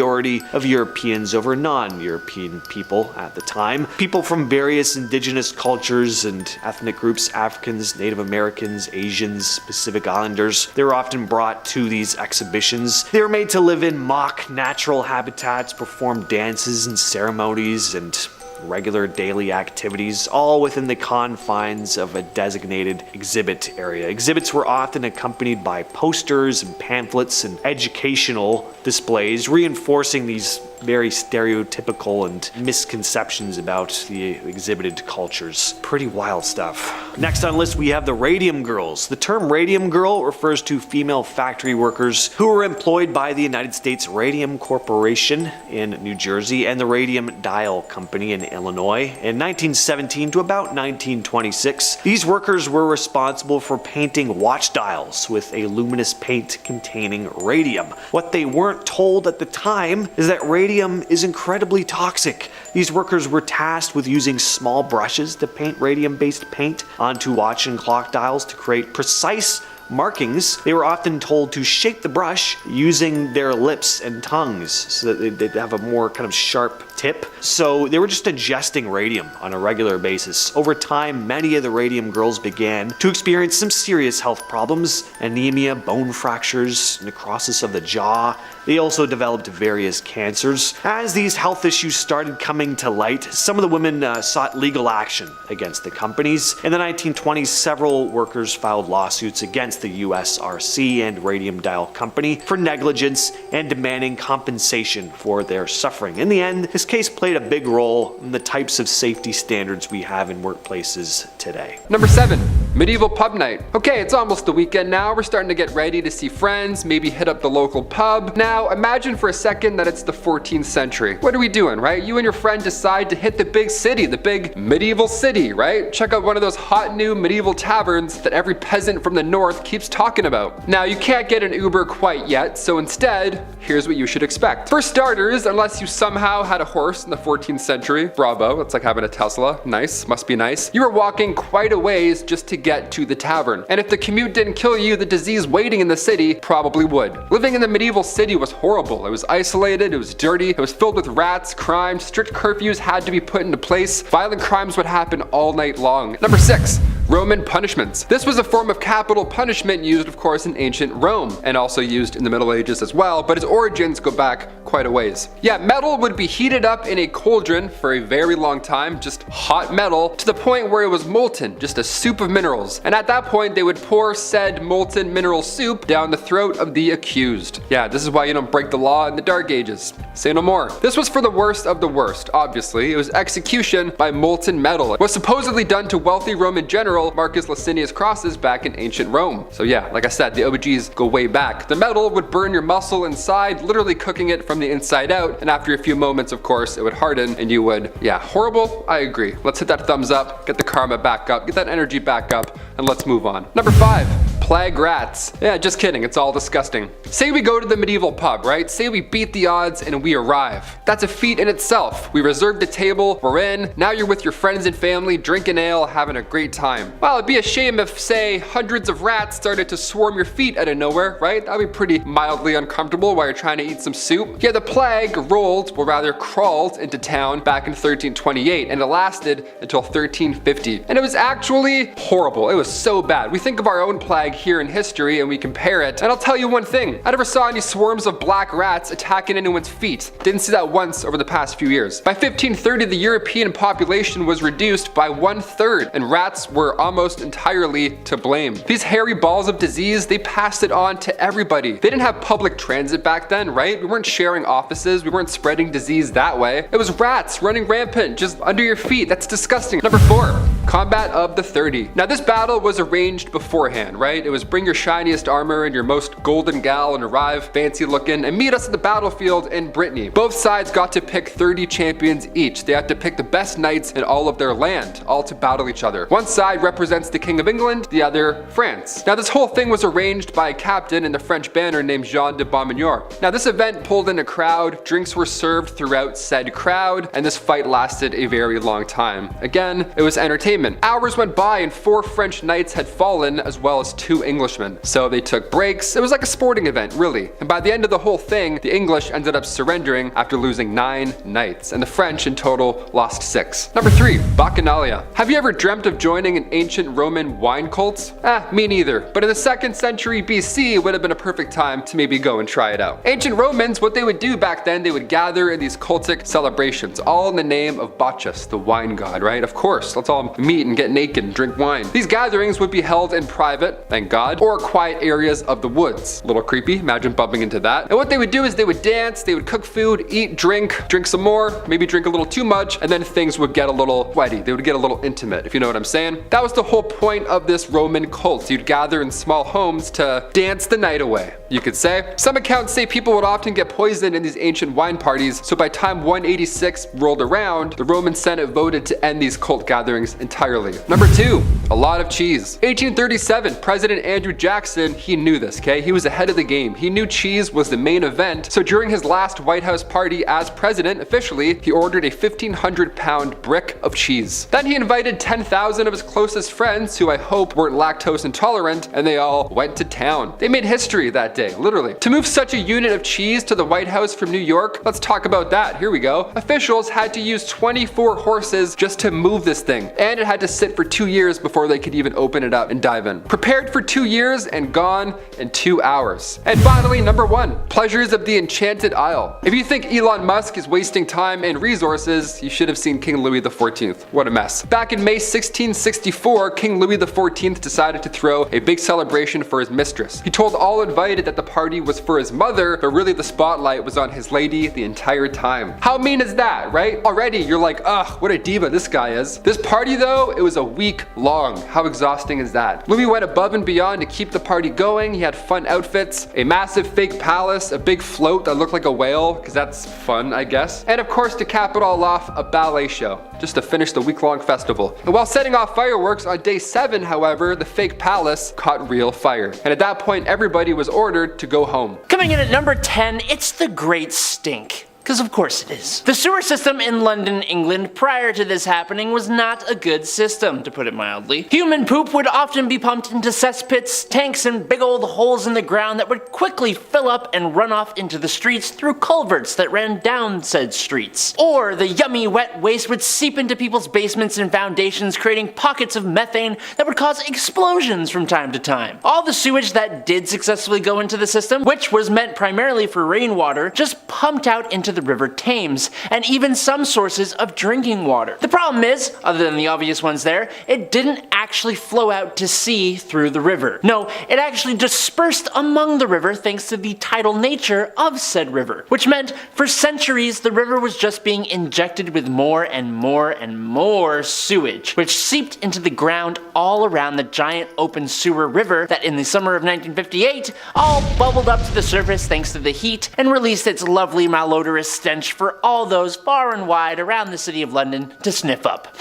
of Europeans over non-European people at the time. People from various indigenous cultures and ethnic groups, Africans, Native Americans, Asians, Pacific Islanders, they were often brought to these exhibitions. They were made to live in mock natural habitats, perform dances and ceremonies, and regular daily activities, all within the confines of a designated exhibit area. Exhibits were often accompanied by posters and pamphlets and educational displays, reinforcing these very stereotypical and misconceptions about the exhibited cultures. Pretty wild stuff. Next on the list we have the radium girls. The term radium girl refers to female factory workers who were employed by the United States Radium Corporation in New Jersey and the Radium Dial Company in Illinois. In 1917 to about 1926, these workers were responsible for painting watch dials with a luminous paint containing radium. What they weren't told at the time is that radium is incredibly toxic. These workers were tasked with using small brushes to paint radium-based paint onto watch and clock dials to create precise markings. They were often told to shake the brush using their lips and tongues so that they'd have a more kind of sharp tip. So they were just ingesting radium on a regular basis. Over time, many of the radium girls began to experience some serious health problems: anemia, bone fractures, necrosis of the jaw. They also developed various cancers. As these health issues started coming to light, some of the women sought legal action against the companies. In the 1920s, several workers filed lawsuits against the USRC and Radium Dial Company for negligence and demanding compensation for their suffering. In the end, this case played a big role in the types of safety standards we have in workplaces today. Number 7. Medieval pub night. Okay, it's almost the weekend now. We're starting to get ready to see friends, maybe hit up the local pub. Now, imagine for a second that it's the 14th century. What are we doing, right? You and your friend decide to hit the big city, the big medieval city, right? Check out one of those hot new medieval taverns that every peasant from the north keeps talking about. Now, you can't get an Uber quite yet, so instead, here's what you should expect. For starters, unless you somehow had a horse in the 14th century, bravo, it's like having a Tesla. Nice, must be nice. You were walking quite a ways just to get to the tavern. And if the commute didn't kill you, the disease waiting in the city probably would. Living in the medieval city was horrible. It was isolated, it was dirty, it was filled with rats, crime, strict curfews had to be put into place. Violent crimes would happen all night long. Number 6. Roman punishments. This was a form of capital punishment used, of course, in ancient Rome, and also used in the Middle Ages as well, but its origins go back quite a ways. Yeah, metal would be heated up in a cauldron for a very long time, just hot metal, to the point where it was molten, just a soup of minerals. And at that point, they would pour said molten mineral soup down the throat of the accused. Yeah, this is why you don't break the law in the Dark Ages. Say no more. This was for the worst of the worst, obviously. It was execution by molten metal. It was supposedly done to wealthy Roman general Marcus Licinius Crassus back in ancient Rome. So yeah, like I said, the OGs go way back. The metal would burn your muscle inside, literally cooking it from the inside out, and after a few moments, of course, it would harden and you would, yeah, horrible? I agree. Let's hit that thumbs up, get the karma back up, get that energy back up, and let's move on. Number 5. Plague rats. Yeah, just kidding, it's all disgusting. Say we go to the medieval pub, right? Say we beat the odds and we arrive. That's a feat in itself. We reserved a table, we're in, now you're with your friends and family, drinking ale, having a great time. Well, it'd be a shame if, say, hundreds of rats started to swarm your feet out of nowhere, right? That'd be pretty mildly uncomfortable while you're trying to eat some soup. Yeah, the plague rolled, or rather crawled, into town back in 1328, and it lasted until 1350. And it was actually horrible. It was so bad. We think of our own plague here in history and we compare it, and I'll tell you one thing. I never saw any swarms of black rats attacking anyone's feet. Didn't see that once over the past few years. By 1530, the European population was reduced by 1/3, and rats were almost entirely to blame. These hairy balls of disease, they passed it on to everybody. They didn't have public transit back then, right? We weren't sharing offices, we weren't spreading disease that way. It was rats running rampant just under your feet. That's disgusting. Number 4. Combat of the 30. Now this battle was arranged beforehand, right? It was bring your shiniest armor and your most golden gal and arrive fancy looking and meet us at the battlefield in Brittany. Both sides got to pick 30 champions each. They had to pick the best knights in all of their land, all to battle each other. One side represents the King of England, the other France. Now this whole thing was arranged by a captain in the French banner named Jean de Beaumanoir. Now this event pulled in a crowd, drinks were served throughout said crowd, and this fight lasted a very long time. Again, it was entertaining entertainment. Hours went by and 4 French knights had fallen, as well as 2 Englishmen. So they took breaks. It was like a sporting event, really. And by the end of the whole thing, the English ended up surrendering after losing 9 knights, and the French in total lost 6. Number 3, Bacchanalia. Have you ever dreamt of joining an ancient Roman wine cult? Me neither. But in the 2nd century BC, it would have been a perfect time to maybe go and try it out. Ancient Romans, what they would do back then, they would gather in these cultic celebrations, all in the name of Bacchus, the wine god, right? Of course, let's all meet and get naked and drink wine. These gatherings would be held in private, thank God, or quiet areas of the woods. A little creepy, imagine bumping into that. And what they would do is they would dance, they would cook food, eat, drink some more, maybe drink a little too much, and then things would get a little wetty. They would get a little intimate, if you know what I'm saying. That was the whole point of this Roman cult. You'd gather in small homes to dance the night away, you could say. Some accounts say people would often get poisoned in these ancient wine parties, so by time 186 rolled around, the Roman Senate voted to end these cult gatherings entirely. Number 2, a lot of cheese. 1837, President Andrew Jackson, he knew this, okay? He was ahead of the game. He knew cheese was the main event, so during his last White House party as president, officially, he ordered a 1,500-pound brick of cheese. Then he invited 10,000 of his closest friends, who I hope weren't lactose intolerant, and they all went to town. They made history that day, literally. To move such a unit of cheese to the White House from New York, let's talk about that. Here we go. Officials had to use 24 horses just to move this thing, and it had to sit for 2 years before they could even open it up and dive in. Prepared for 2 years and gone in 2 hours. And finally, number 1, pleasures of the Enchanted Isle. If you think Elon Musk is wasting time and resources, you should have seen King Louis XIV. What a mess. Back in May 1664, King Louis XIV decided to throw a big celebration for his mistress. He told all invited that the party was for his mother, but really the spotlight was on his lady the entire time. How mean is that, right? Already you're like, ugh, what a diva this guy is. This party though, it was a week long. How exhausting is that? Louis went above and beyond to keep the party going. He had fun outfits, a massive fake palace, a big float that looked like a whale, because that's fun, I guess. And of course, to cap it all off, a ballet show, just to finish the week-long festival. And while setting off fireworks on day 7, however, the fake palace caught real fire. And at that point, everybody was ordered to go home. Coming in at number 10, it's the Great Stink. Because of course it is. The sewer system in London, England prior to this happening was not a good system, to put it mildly. Human poop would often be pumped into cesspits, tanks, and big old holes in the ground that would quickly fill up and run off into the streets through culverts that ran down said streets. Or the yummy wet waste would seep into people's basements and foundations, creating pockets of methane that would cause explosions from time to time. All the sewage that did successfully go into the system, which was meant primarily for rainwater, just pumped out into the River Thames, and even some sources of drinking water. The problem is, other than the obvious ones there, it didn't actually flow out to sea through the river. No, it actually dispersed among the river thanks to the tidal nature of said river, which meant for centuries the river was just being injected with more and more and more sewage, which seeped into the ground all around the giant open sewer river that in the summer of 1958 all bubbled up to the surface thanks to the heat and released its lovely malodorous stench for all those far and wide around the city of London to sniff up.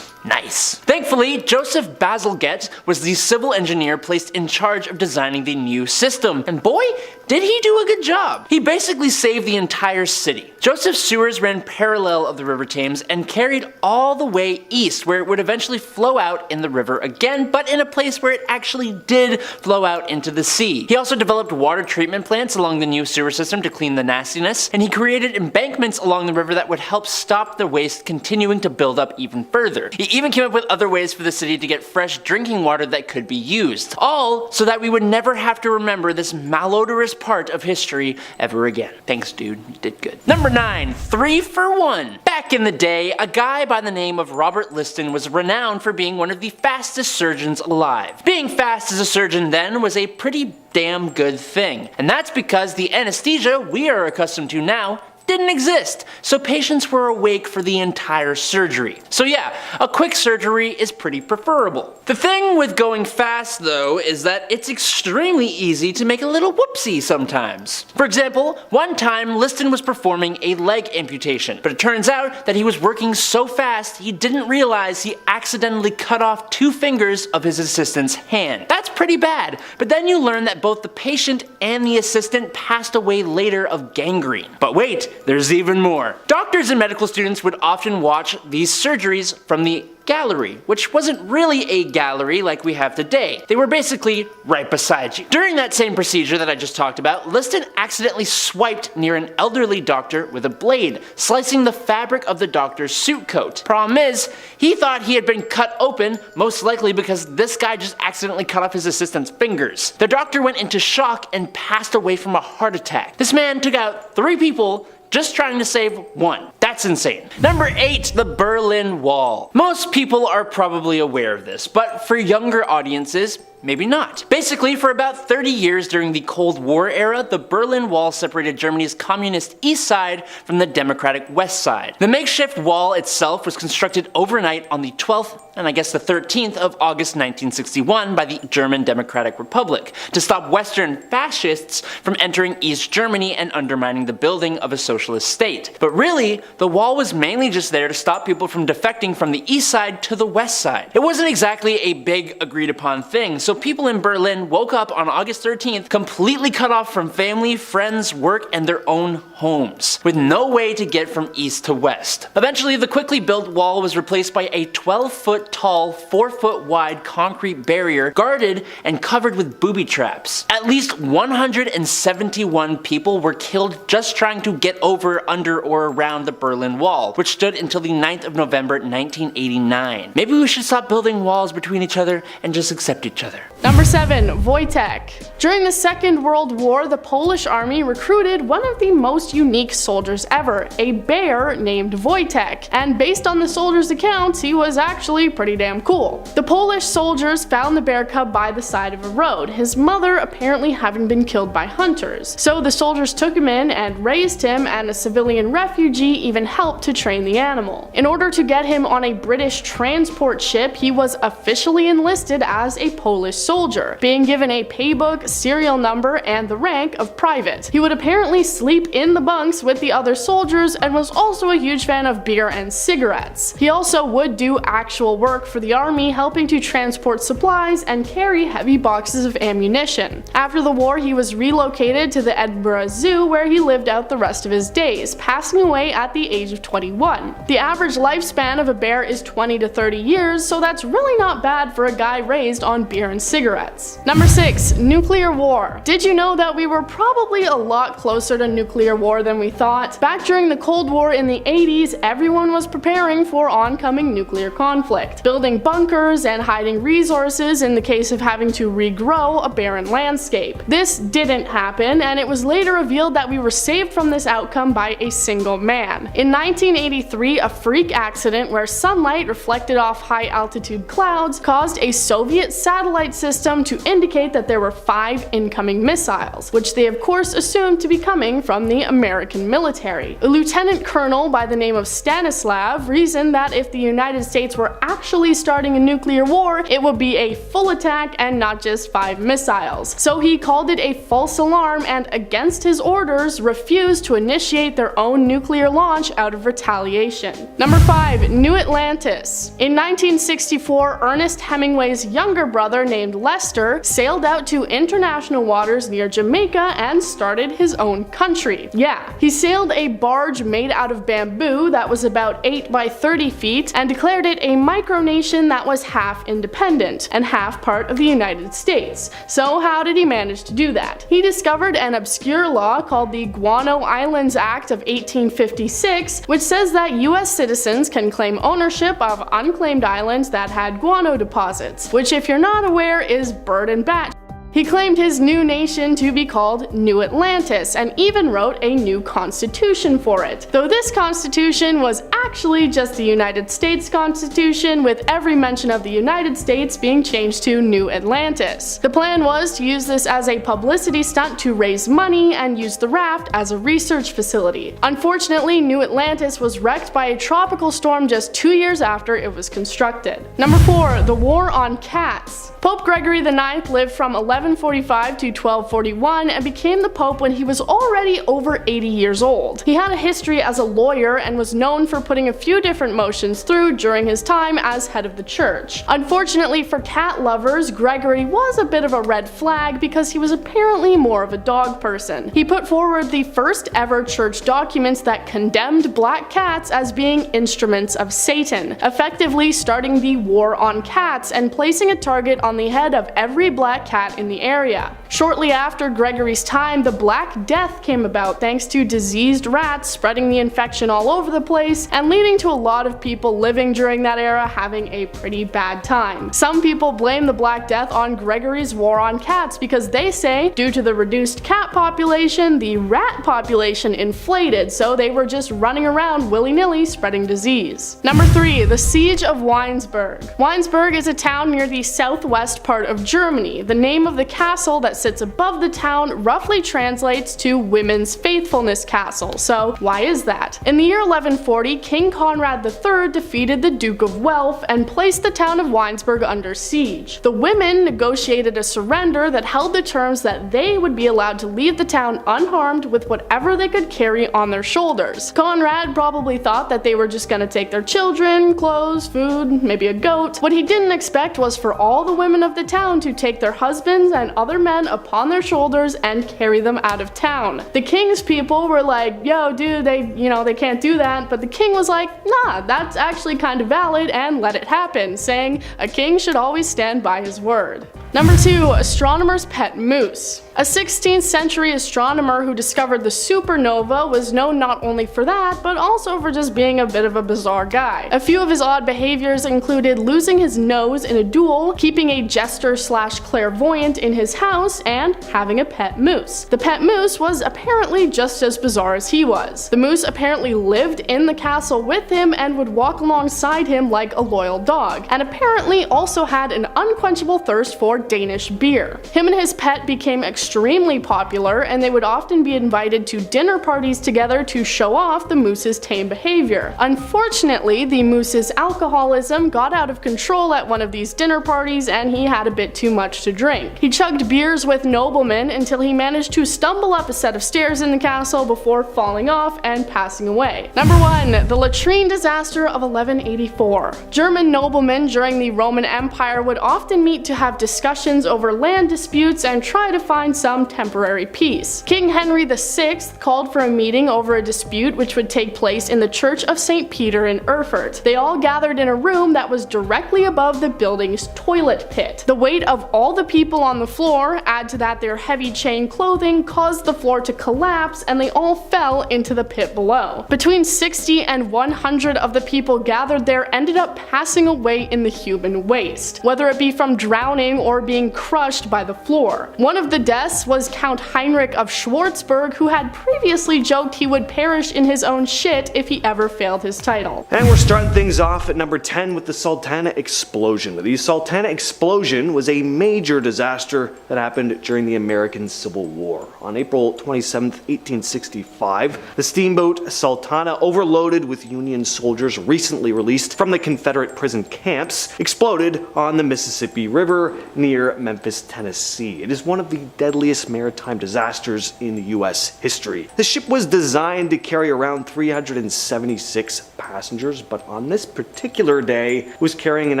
Nice. Thankfully, Joseph Bazalgette was the civil engineer placed in charge of designing the new system, and boy, did he do a good job. He basically saved the entire city. Joseph's sewers ran parallel of the River Thames and carried all the way east, where it would eventually flow out in the river again, but in a place where it actually did flow out into the sea. He also developed water treatment plants along the new sewer system to clean the nastiness, and he created embankments along the river that would help stop the waste continuing to build up even further. He even came up with other ways for the city to get fresh drinking water that could be used, all so that we would never have to remember this malodorous part of history ever again. Thanks, dude, you did good. Number 9, 3 for 1. Back in the day, a guy by the name of Robert Liston was renowned for being one of the fastest surgeons alive. Being fast as a surgeon then was a pretty damn good thing, and that's because the anesthesia we are accustomed to now didn't exist, so patients were awake for the entire surgery. So yeah, a quick surgery is pretty preferable. The thing with going fast though is that it's extremely easy to make a little whoopsie sometimes. For example, one time Liston was performing a leg amputation, but it turns out that he was working so fast he didn't realize he accidentally cut off 2 fingers of his assistant's hand. That's pretty bad, but then you learn that both the patient and the assistant passed away later of gangrene. But wait, there's even more. Doctors and medical students would often watch these surgeries from the gallery, which wasn't really a gallery like we have today. They were basically right beside you. During that same procedure that I just talked about, Liston accidentally swiped near an elderly doctor with a blade, slicing the fabric of the doctor's suit coat. Problem is, he thought he had been cut open, most likely because this guy just accidentally cut off his assistant's fingers. The doctor went into shock and passed away from a heart attack. This man took out 3 people just trying to save 1. That's insane. Number 8, the Berlin Wall. Most people are probably aware of this, but for younger audiences, maybe not. Basically, for about 30 years during the Cold War era, the Berlin Wall separated Germany's communist east side from the democratic west side. The makeshift wall itself was constructed overnight on the 12th and I guess the 13th of August 1961 by the German Democratic Republic to stop Western fascists from entering East Germany and undermining the building of a socialist state. But really, the wall was mainly just there to stop people from defecting from the east side to the west side. It wasn't exactly a big agreed upon thing, so people in Berlin woke up on August 13th completely cut off from family, friends, work, and their own homes, with no way to get from east to west. Eventually, the quickly built wall was replaced by a 12-foot tall, 4-foot wide concrete barrier guarded and covered with booby traps. At least 171 people were killed just trying to get over, under, or around the Berlin Wall, which stood until the 9th of November 1989. Maybe we should stop building walls between each other and just accept each other. Number 7. Wojtek. During the Second World War, the Polish army recruited one of the most unique soldiers ever, a bear named Wojtek, and based on the soldier's accounts, he was actually pretty damn cool. The Polish soldiers found the bear cub by the side of a road, his mother apparently having been killed by hunters. So the soldiers took him in and raised him, and a civilian refugee even helped to train the animal. In order to get him on a British transport ship, he was officially enlisted as a Polish soldier, being given a paybook, serial number, and the rank of private. He would apparently sleep in the bunks with the other soldiers and was also a huge fan of beer and cigarettes. He also would do actual work for the army, helping to transport supplies and carry heavy boxes of ammunition. After the war, he was relocated to the Edinburgh Zoo, where he lived out the rest of his days, passing away at the age of 21. The average lifespan of a bear is 20 to 30 years, so that's really not bad for a guy raised on beer and cigarettes. Number 6. Nuclear war. Did you know that we were probably a lot closer to nuclear war than we thought? Back during the Cold War in the 80s, everyone was preparing for oncoming nuclear conflict, building bunkers and hiding resources in the case of having to regrow a barren landscape. This didn't happen, and it was later revealed that we were saved from this outcome by a single man. In 1983, a freak accident where sunlight reflected off high-altitude clouds caused a Soviet satellite system to indicate that there were 5 incoming missiles, which they of course assumed to be coming from the American military. A lieutenant colonel by the name of Stanislav reasoned that if the United States were actually starting a nuclear war, it would be a full attack and not just 5 missiles. So he called it a false alarm and, against his orders, refused to initiate their own nuclear launch out of retaliation. Number 5. New Atlantis. In 1964, Ernest Hemingway's younger brother named Lester sailed out to international waters near Jamaica and started his own country. Yeah, he sailed a barge made out of bamboo that was about 8 by 30 feet and declared it a micronation that was half independent and half part of the United States. So how did he manage to do that? He discovered an obscure law called the Guano Islands Act of 1856, which says that US citizens can claim ownership of unclaimed islands that had guano deposits, which, if you're not aware, is bird and bat. He claimed his new nation to be called New Atlantis and even wrote a new constitution for it, though this constitution was actually just the United States Constitution, with every mention of the United States being changed to New Atlantis. The plan was to use this as a publicity stunt to raise money and use the raft as a research facility. Unfortunately, New Atlantis was wrecked by a tropical storm just 2 years after it was constructed. Number 4. The War on Cats. Pope Gregory IX lived from 11 1145 to 1241 and became the pope when he was already over 80 years old. He had a history as a lawyer and was known for putting a few different motions through during his time as head of the church. Unfortunately for cat lovers, Gregory was a bit of a red flag because he was apparently more of a dog person. He put forward the first ever church documents that condemned black cats as being instruments of Satan, effectively starting the war on cats and placing a target on the head of every black cat in the area. Shortly after Gregory's time, the Black Death came about thanks to diseased rats spreading the infection all over the place and leading to a lot of people living during that era having a pretty bad time. Some people blame the Black Death on Gregory's war on cats because they say, due to the reduced cat population, the rat population inflated, so they were just running around willy-nilly spreading disease. Number 3. The Siege of Weinsberg. Weinsberg is a town near the southwest part of Germany. The name of the castle that sits above the town roughly translates to Women's Faithfulness Castle, so why is that? In the year 1140, King Conrad III defeated the Duke of Welf and placed the town of Weinsberg under siege. The women negotiated a surrender that held the terms that they would be allowed to leave the town unharmed with whatever they could carry on their shoulders. Conrad probably thought that they were just gonna take their children, clothes, food, maybe a goat. What he didn't expect was for all the women of the town to take their husbands and other men upon their shoulders and carry them out of town. The king's people were like, yo dude, they can't do that, but the king was like, nah, that's actually kind of valid and let it happen, saying a king should always stand by his word. Number 2. Astronomer's pet moose. A 16th century astronomer who discovered the supernova was known not only for that, but also for just being a bit of a bizarre guy. A few of his odd behaviors included losing his nose in a duel, keeping a jester/clairvoyant in his house, and having a pet moose. The pet moose was apparently just as bizarre as he was. The moose apparently lived in the castle with him and would walk alongside him like a loyal dog, and apparently also had an unquenchable thirst for Danish beer. Him and his pet became extremely popular, and they would often be invited to dinner parties together to show off the moose's tame behavior. Unfortunately, the moose's alcoholism got out of control at one of these dinner parties and he had a bit too much to drink. He chugged beers with noblemen until he managed to stumble up a set of stairs in the castle before falling off and passing away. Number 1. The latrine disaster of 1184. German noblemen during the Roman Empire would often meet to have discussions over land disputes and try to find some temporary peace. King Henry VI called for a meeting over a dispute which would take place in the Church of St. Peter in Erfurt. They all gathered in a room that was directly above the building's toilet pit. The weight of all the people on the floor, add to that their heavy chain clothing, caused the floor to collapse and they all fell into the pit below. Between 60 and 100 of the people gathered there ended up passing away in the human waste, whether it be from drowning or being crushed by the floor. One of the deaths was Count Heinrich of Schwarzburg, who had previously joked he would perish in his own shit if he ever failed his title. And we're starting things off at number 10 with the Sultana Explosion. The Sultana Explosion was a major disaster that happened during the American Civil War. On April 27, 1865, the steamboat Sultana, overloaded with Union soldiers recently released from the Confederate prison camps, exploded on the Mississippi River near Memphis, Tennessee. It is one of the deadliest maritime disasters in U.S. history. The ship was designed to carry around 376 passengers, but on this particular day, it was carrying an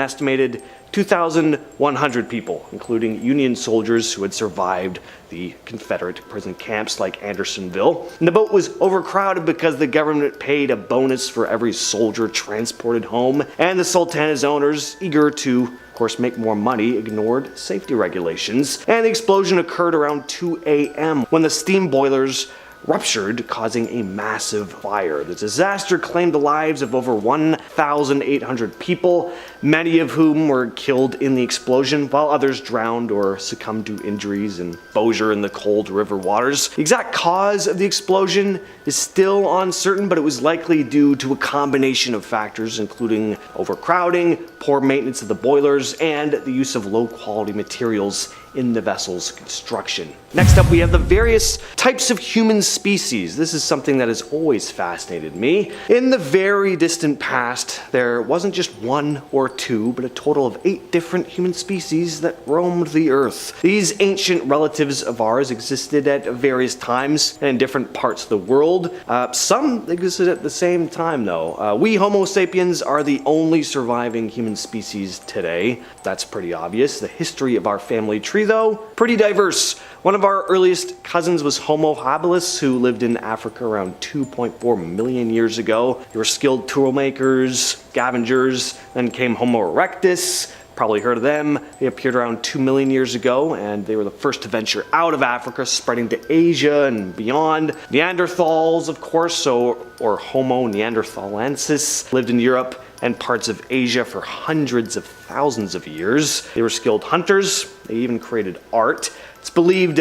estimated 2,100 people, including Union soldiers who had survived the Confederate prison camps like Andersonville. And the boat was overcrowded because the government paid a bonus for every soldier transported home, and the Sultana's owners, eager to, of course, make more money, ignored safety regulations. And the explosion occurred around 2 a.m. when the steam boilers ruptured, causing a massive fire. The disaster claimed the lives of over 1,800 people, many of whom were killed in the explosion, while others drowned or succumbed to injuries and exposure in the cold river waters. The exact cause of the explosion is still uncertain, but it was likely due to a combination of factors, including overcrowding, poor maintenance of the boilers, and the use of low-quality materials in the vessel's construction. Next up, we have the various types of human species. This is something that has always fascinated me. In the very distant past, there wasn't just one or two, but a total of 8 different human species that roamed the earth. These ancient relatives of ours existed at various times and in different parts of the world. Some existed at the same time, though. We Homo sapiens are the only surviving human species today. That's pretty obvious. The history of our family tree, though, pretty diverse. One of our earliest cousins was Homo habilis, who lived in Africa around 2.4 million years ago. They were skilled tool makers, scavengers. Then came Homo erectus. Probably heard of them. They appeared around 2 million years ago, and they were the first to venture out of Africa, spreading to Asia and beyond. Neanderthals, of course, or Homo neanderthalensis, lived in Europe and parts of Asia for hundreds of thousands of years. They were skilled hunters. They even created art. It's believed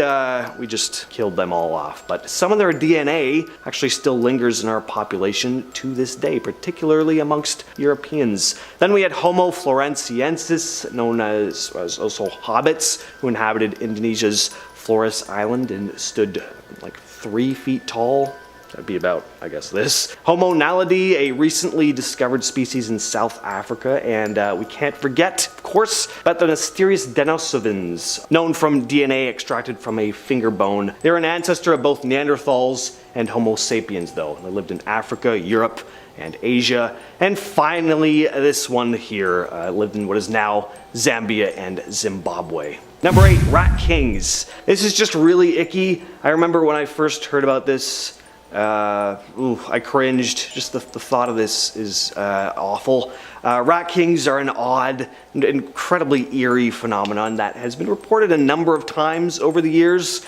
we just killed them all off, but some of their DNA actually still lingers in our population to this day, particularly amongst Europeans. Then we had Homo floresiensis, known as also hobbits, who inhabited Indonesia's Flores Island and stood like 3 feet tall. That'd be about, I guess, this. Homo naledi, a recently discovered species in South Africa, and we can't forget, of course, about the mysterious Denisovans, known from DNA extracted from a finger bone. They're an ancestor of both Neanderthals and Homo sapiens, though. They lived in Africa, Europe, and Asia. And finally, this one here lived in what is now Zambia and Zimbabwe. Number 8, rat kings. This is just really icky. I remember when I first heard about this, I cringed. Just the thought of this is awful. Rat kings are an odd and incredibly eerie phenomenon that has been reported a number of times over the years.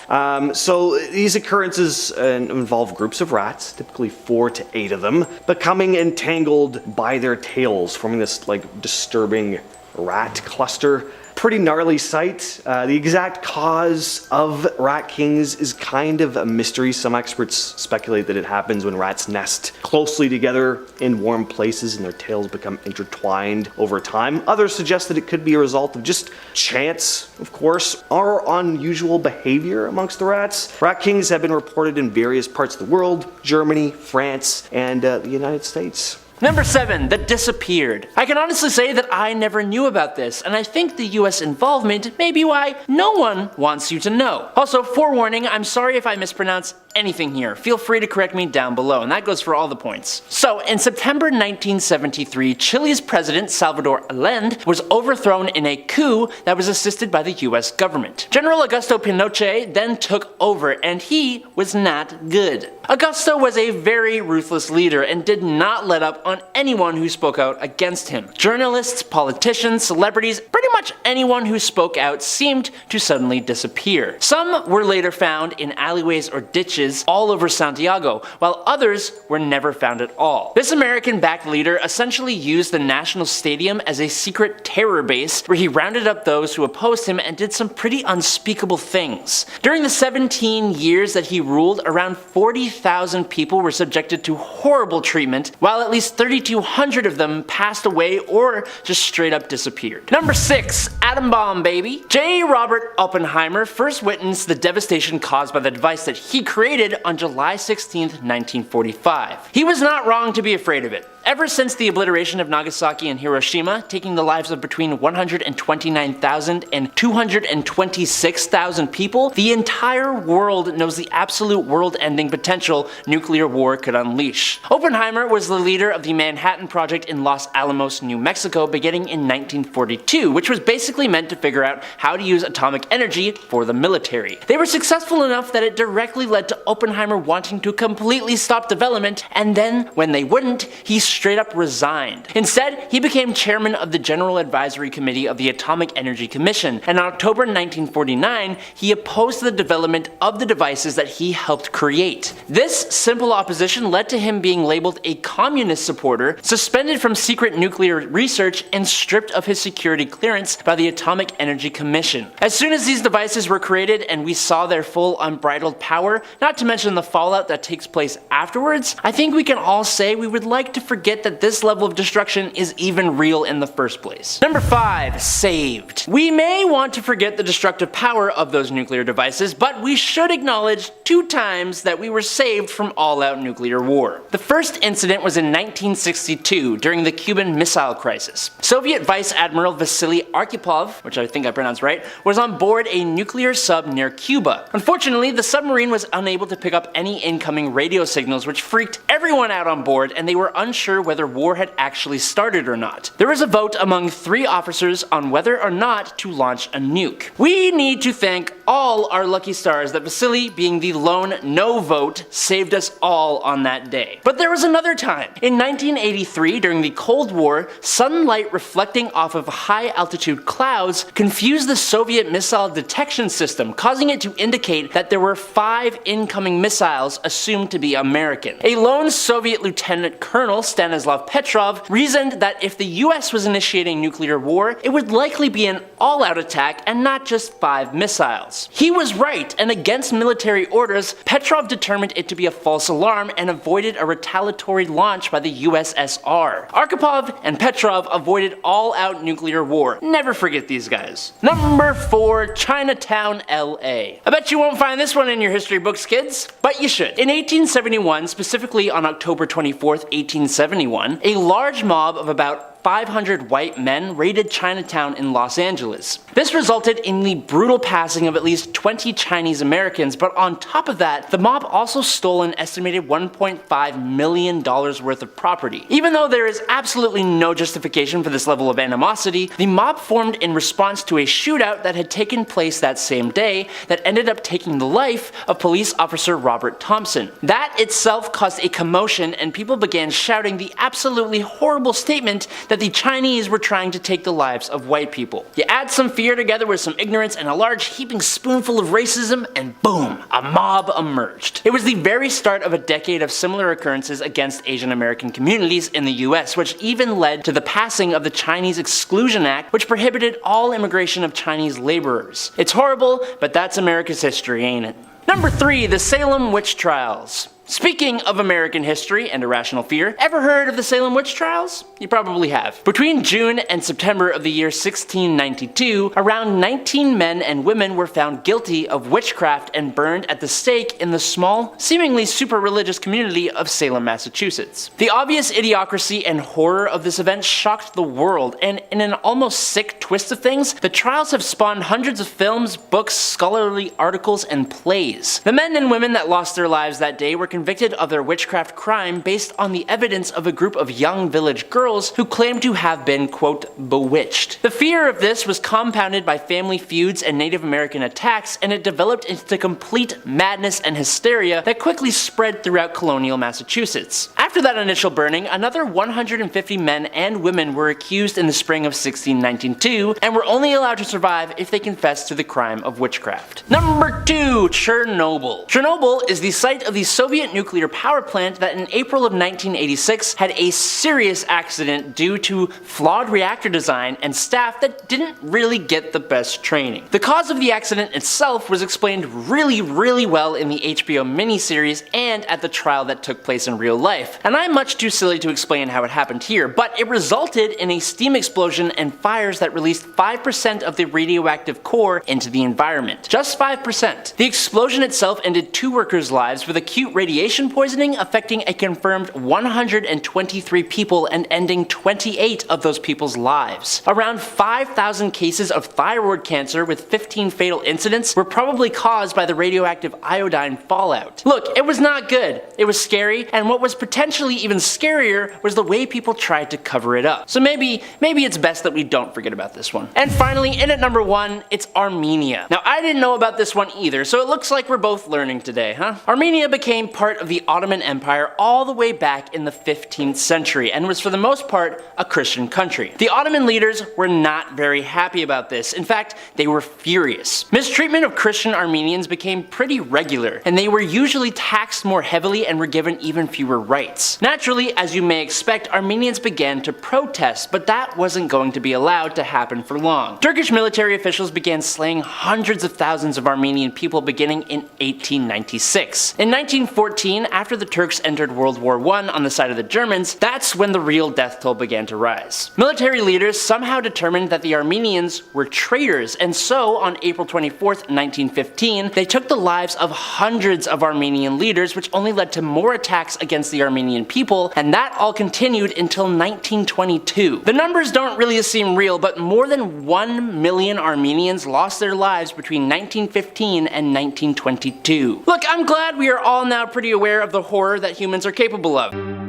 So these occurrences involve groups of rats, typically 4 to 8 of them, becoming entangled by their tails, forming this like disturbing rat cluster. Pretty gnarly sight. The exact cause of rat kings is kind of a mystery. Some experts speculate that it happens when rats nest closely together in warm places and their tails become intertwined over time. Others suggest that it could be a result of just chance, of course, or unusual behavior amongst the rats. Rat kings have been reported in various parts of the world: Germany, France, and the United States. Number 7, the disappeared. I can honestly say that I never knew about this, and I think the US involvement may be why no one wants you to know. Also, forewarning, I'm sorry if I mispronounce anything here. Feel free to correct me down below, and that goes for all the points. So, in September 1973, Chile's president, Salvador Allende, was overthrown in a coup that was assisted by the US government. General Augusto Pinochet then took over, and he was not good. Augusto was a very ruthless leader and did not let up on anyone who spoke out against him. Journalists, politicians, celebrities, pretty much anyone who spoke out seemed to suddenly disappear. Some were later found in alleyways or ditches all over Santiago, while others were never found at all. This American-backed leader essentially used the National Stadium as a secret terror base where he rounded up those who opposed him and did some pretty unspeakable things. During the 17 years that he ruled, around 40,000 people were subjected to horrible treatment, while at least 3,200 of them passed away or just straight up disappeared. Number 6, atom bomb baby. J. Robert Oppenheimer first witnessed the devastation caused by the device that he created on July 16, 1945. He was not wrong to be afraid of it. Ever since the obliteration of Nagasaki and Hiroshima, taking the lives of between 129,000 and 226,000 people, the entire world knows the absolute world-ending potential nuclear war could unleash. Oppenheimer was the leader of the Manhattan Project in Los Alamos, New Mexico, beginning in 1942, which was basically meant to figure out how to use atomic energy for the military. They were successful enough that it directly led to Oppenheimer wanting to completely stop development, and then, when they wouldn't, he straight up resigned. Instead, he became chairman of the General Advisory Committee of the Atomic Energy Commission, and in October 1949, he opposed the development of the devices that he helped create. This simple opposition led to him being labeled a communist supporter, suspended from secret nuclear research, and stripped of his security clearance by the Atomic Energy Commission. As soon as these devices were created and we saw their full unbridled power, not to mention the fallout that takes place afterwards, I think we can all say we would like to forget forget that this level of destruction is even real in the first place. Number 5. Saved. We may want to forget the destructive power of those nuclear devices, but we should acknowledge 2 times that we were saved from all-out nuclear war. The first incident was in 1962 during the Cuban Missile Crisis. Soviet Vice Admiral Vasily Arkhipov, which I think I pronounced right, was on board a nuclear sub near Cuba. Unfortunately, the submarine was unable to pick up any incoming radio signals, which freaked everyone out on board, and they were unsure whether war had actually started or not. There was a vote among 3 officers on whether or not to launch a nuke. We need to thank all our lucky stars that Vasily, being the lone no vote, saved us all on that day. But there was another time. In 1983, during the Cold War, sunlight reflecting off of high altitude clouds confused the Soviet missile detection system, causing it to indicate that there were 5 incoming missiles assumed to be American. A lone Soviet Lieutenant Colonel, Stanislav Petrov, reasoned that if the US was initiating nuclear war, it would likely be an all-out attack and not just 5 missiles. He was right, and against military orders, Petrov determined it to be a false alarm and avoided a retaliatory launch by the USSR. Arkhipov and Petrov avoided all-out nuclear war. Never forget these guys. Number 4. Chinatown, LA. I bet you won't find this one in your history books, kids, but you should. In 1871, specifically on October 24th, 1871, a large mob of about 500 white men raided Chinatown in Los Angeles. This resulted in the brutal passing of at least 20 Chinese Americans, but on top of that, the mob also stole an estimated $1.5 million worth of property. Even though there is absolutely no justification for this level of animosity, the mob formed in response to a shootout that had taken place that same day that ended up taking the life of police officer Robert Thompson. That itself caused a commotion, and people began shouting the absolutely horrible statement that the Chinese were trying to take the lives of white people. You add some fear together with some ignorance and a large heaping spoonful of racism, and boom, a mob emerged. It was the very start of a decade of similar occurrences against Asian American communities in the US, which even led to the passing of the Chinese Exclusion Act, which prohibited all immigration of Chinese laborers. It's horrible, but that's America's history, ain't it? Number 3. The Salem Witch Trials. Speaking of American history and irrational fear, ever heard of the Salem Witch Trials? You probably have. Between June and September of the year 1692, around 19 men and women were found guilty of witchcraft and burned at the stake in the small, seemingly super religious community of Salem, Massachusetts. The obvious idiocracy and horror of this event shocked the world, and in an almost sick twist of things, the trials have spawned hundreds of films, books, scholarly articles, and plays. The men and women that lost their lives that day were convicted of their witchcraft crime based on the evidence of a group of young village girls who claimed to have been, quote, bewitched. The fear of this was compounded by family feuds and Native American attacks, and it developed into complete madness and hysteria that quickly spread throughout colonial Massachusetts. After that initial burning, another 150 men and women were accused in the spring of 1692 and were only allowed to survive if they confessed to the crime of witchcraft. Number 2. Chernobyl. Chernobyl is the site of the Soviet nuclear power plant that in April of 1986 had a serious accident due to flawed reactor design and staff that didn't really get the best training. The cause of the accident itself was explained really well in the HBO miniseries and at the trial that took place in real life, and I'm much too silly to explain how it happened here, but it resulted in a steam explosion and fires that released 5% of the radioactive core into the environment. Just 5%. The explosion itself ended 2 workers' lives with acute radiation poisoning affecting a confirmed 123 people and ending 28 of those people's lives. Around 5,000 cases of thyroid cancer with 15 fatal incidents were probably caused by the radioactive iodine fallout. Look, it was not good. It was scary, and what was potentially even scarier was the way people tried to cover it up. So maybe it's best that we don't forget about this one. And finally, in at number 1, it's Armenia. Now, I didn't know about this one either, so it looks like we're both learning today, huh? Armenia became part of the Ottoman Empire all the way back in the 15th century and was for the most part a Christian country. The Ottoman leaders were not very happy about this. In fact, they were furious. Mistreatment of Christian Armenians became pretty regular, and they were usually taxed more heavily and were given even fewer rights. rights. Naturally, as you may expect, Armenians began to protest, but that wasn't going to be allowed to happen for long. Turkish military officials began slaying hundreds of thousands of Armenian people beginning in 1896. In 1914, after the Turks entered World War I on the side of the Germans, that's when the real death toll began to rise. Military leaders somehow determined that the Armenians were traitors, and so on April 24th, 1915, they took the lives of hundreds of Armenian leaders, which only led to more attacks against the Armenian people, and that all continued until 1922. The numbers don't really seem real, but more than 1 million Armenians lost their lives between 1915 and 1922. Look, I'm glad we are all now pretty aware of the horror that humans are capable of.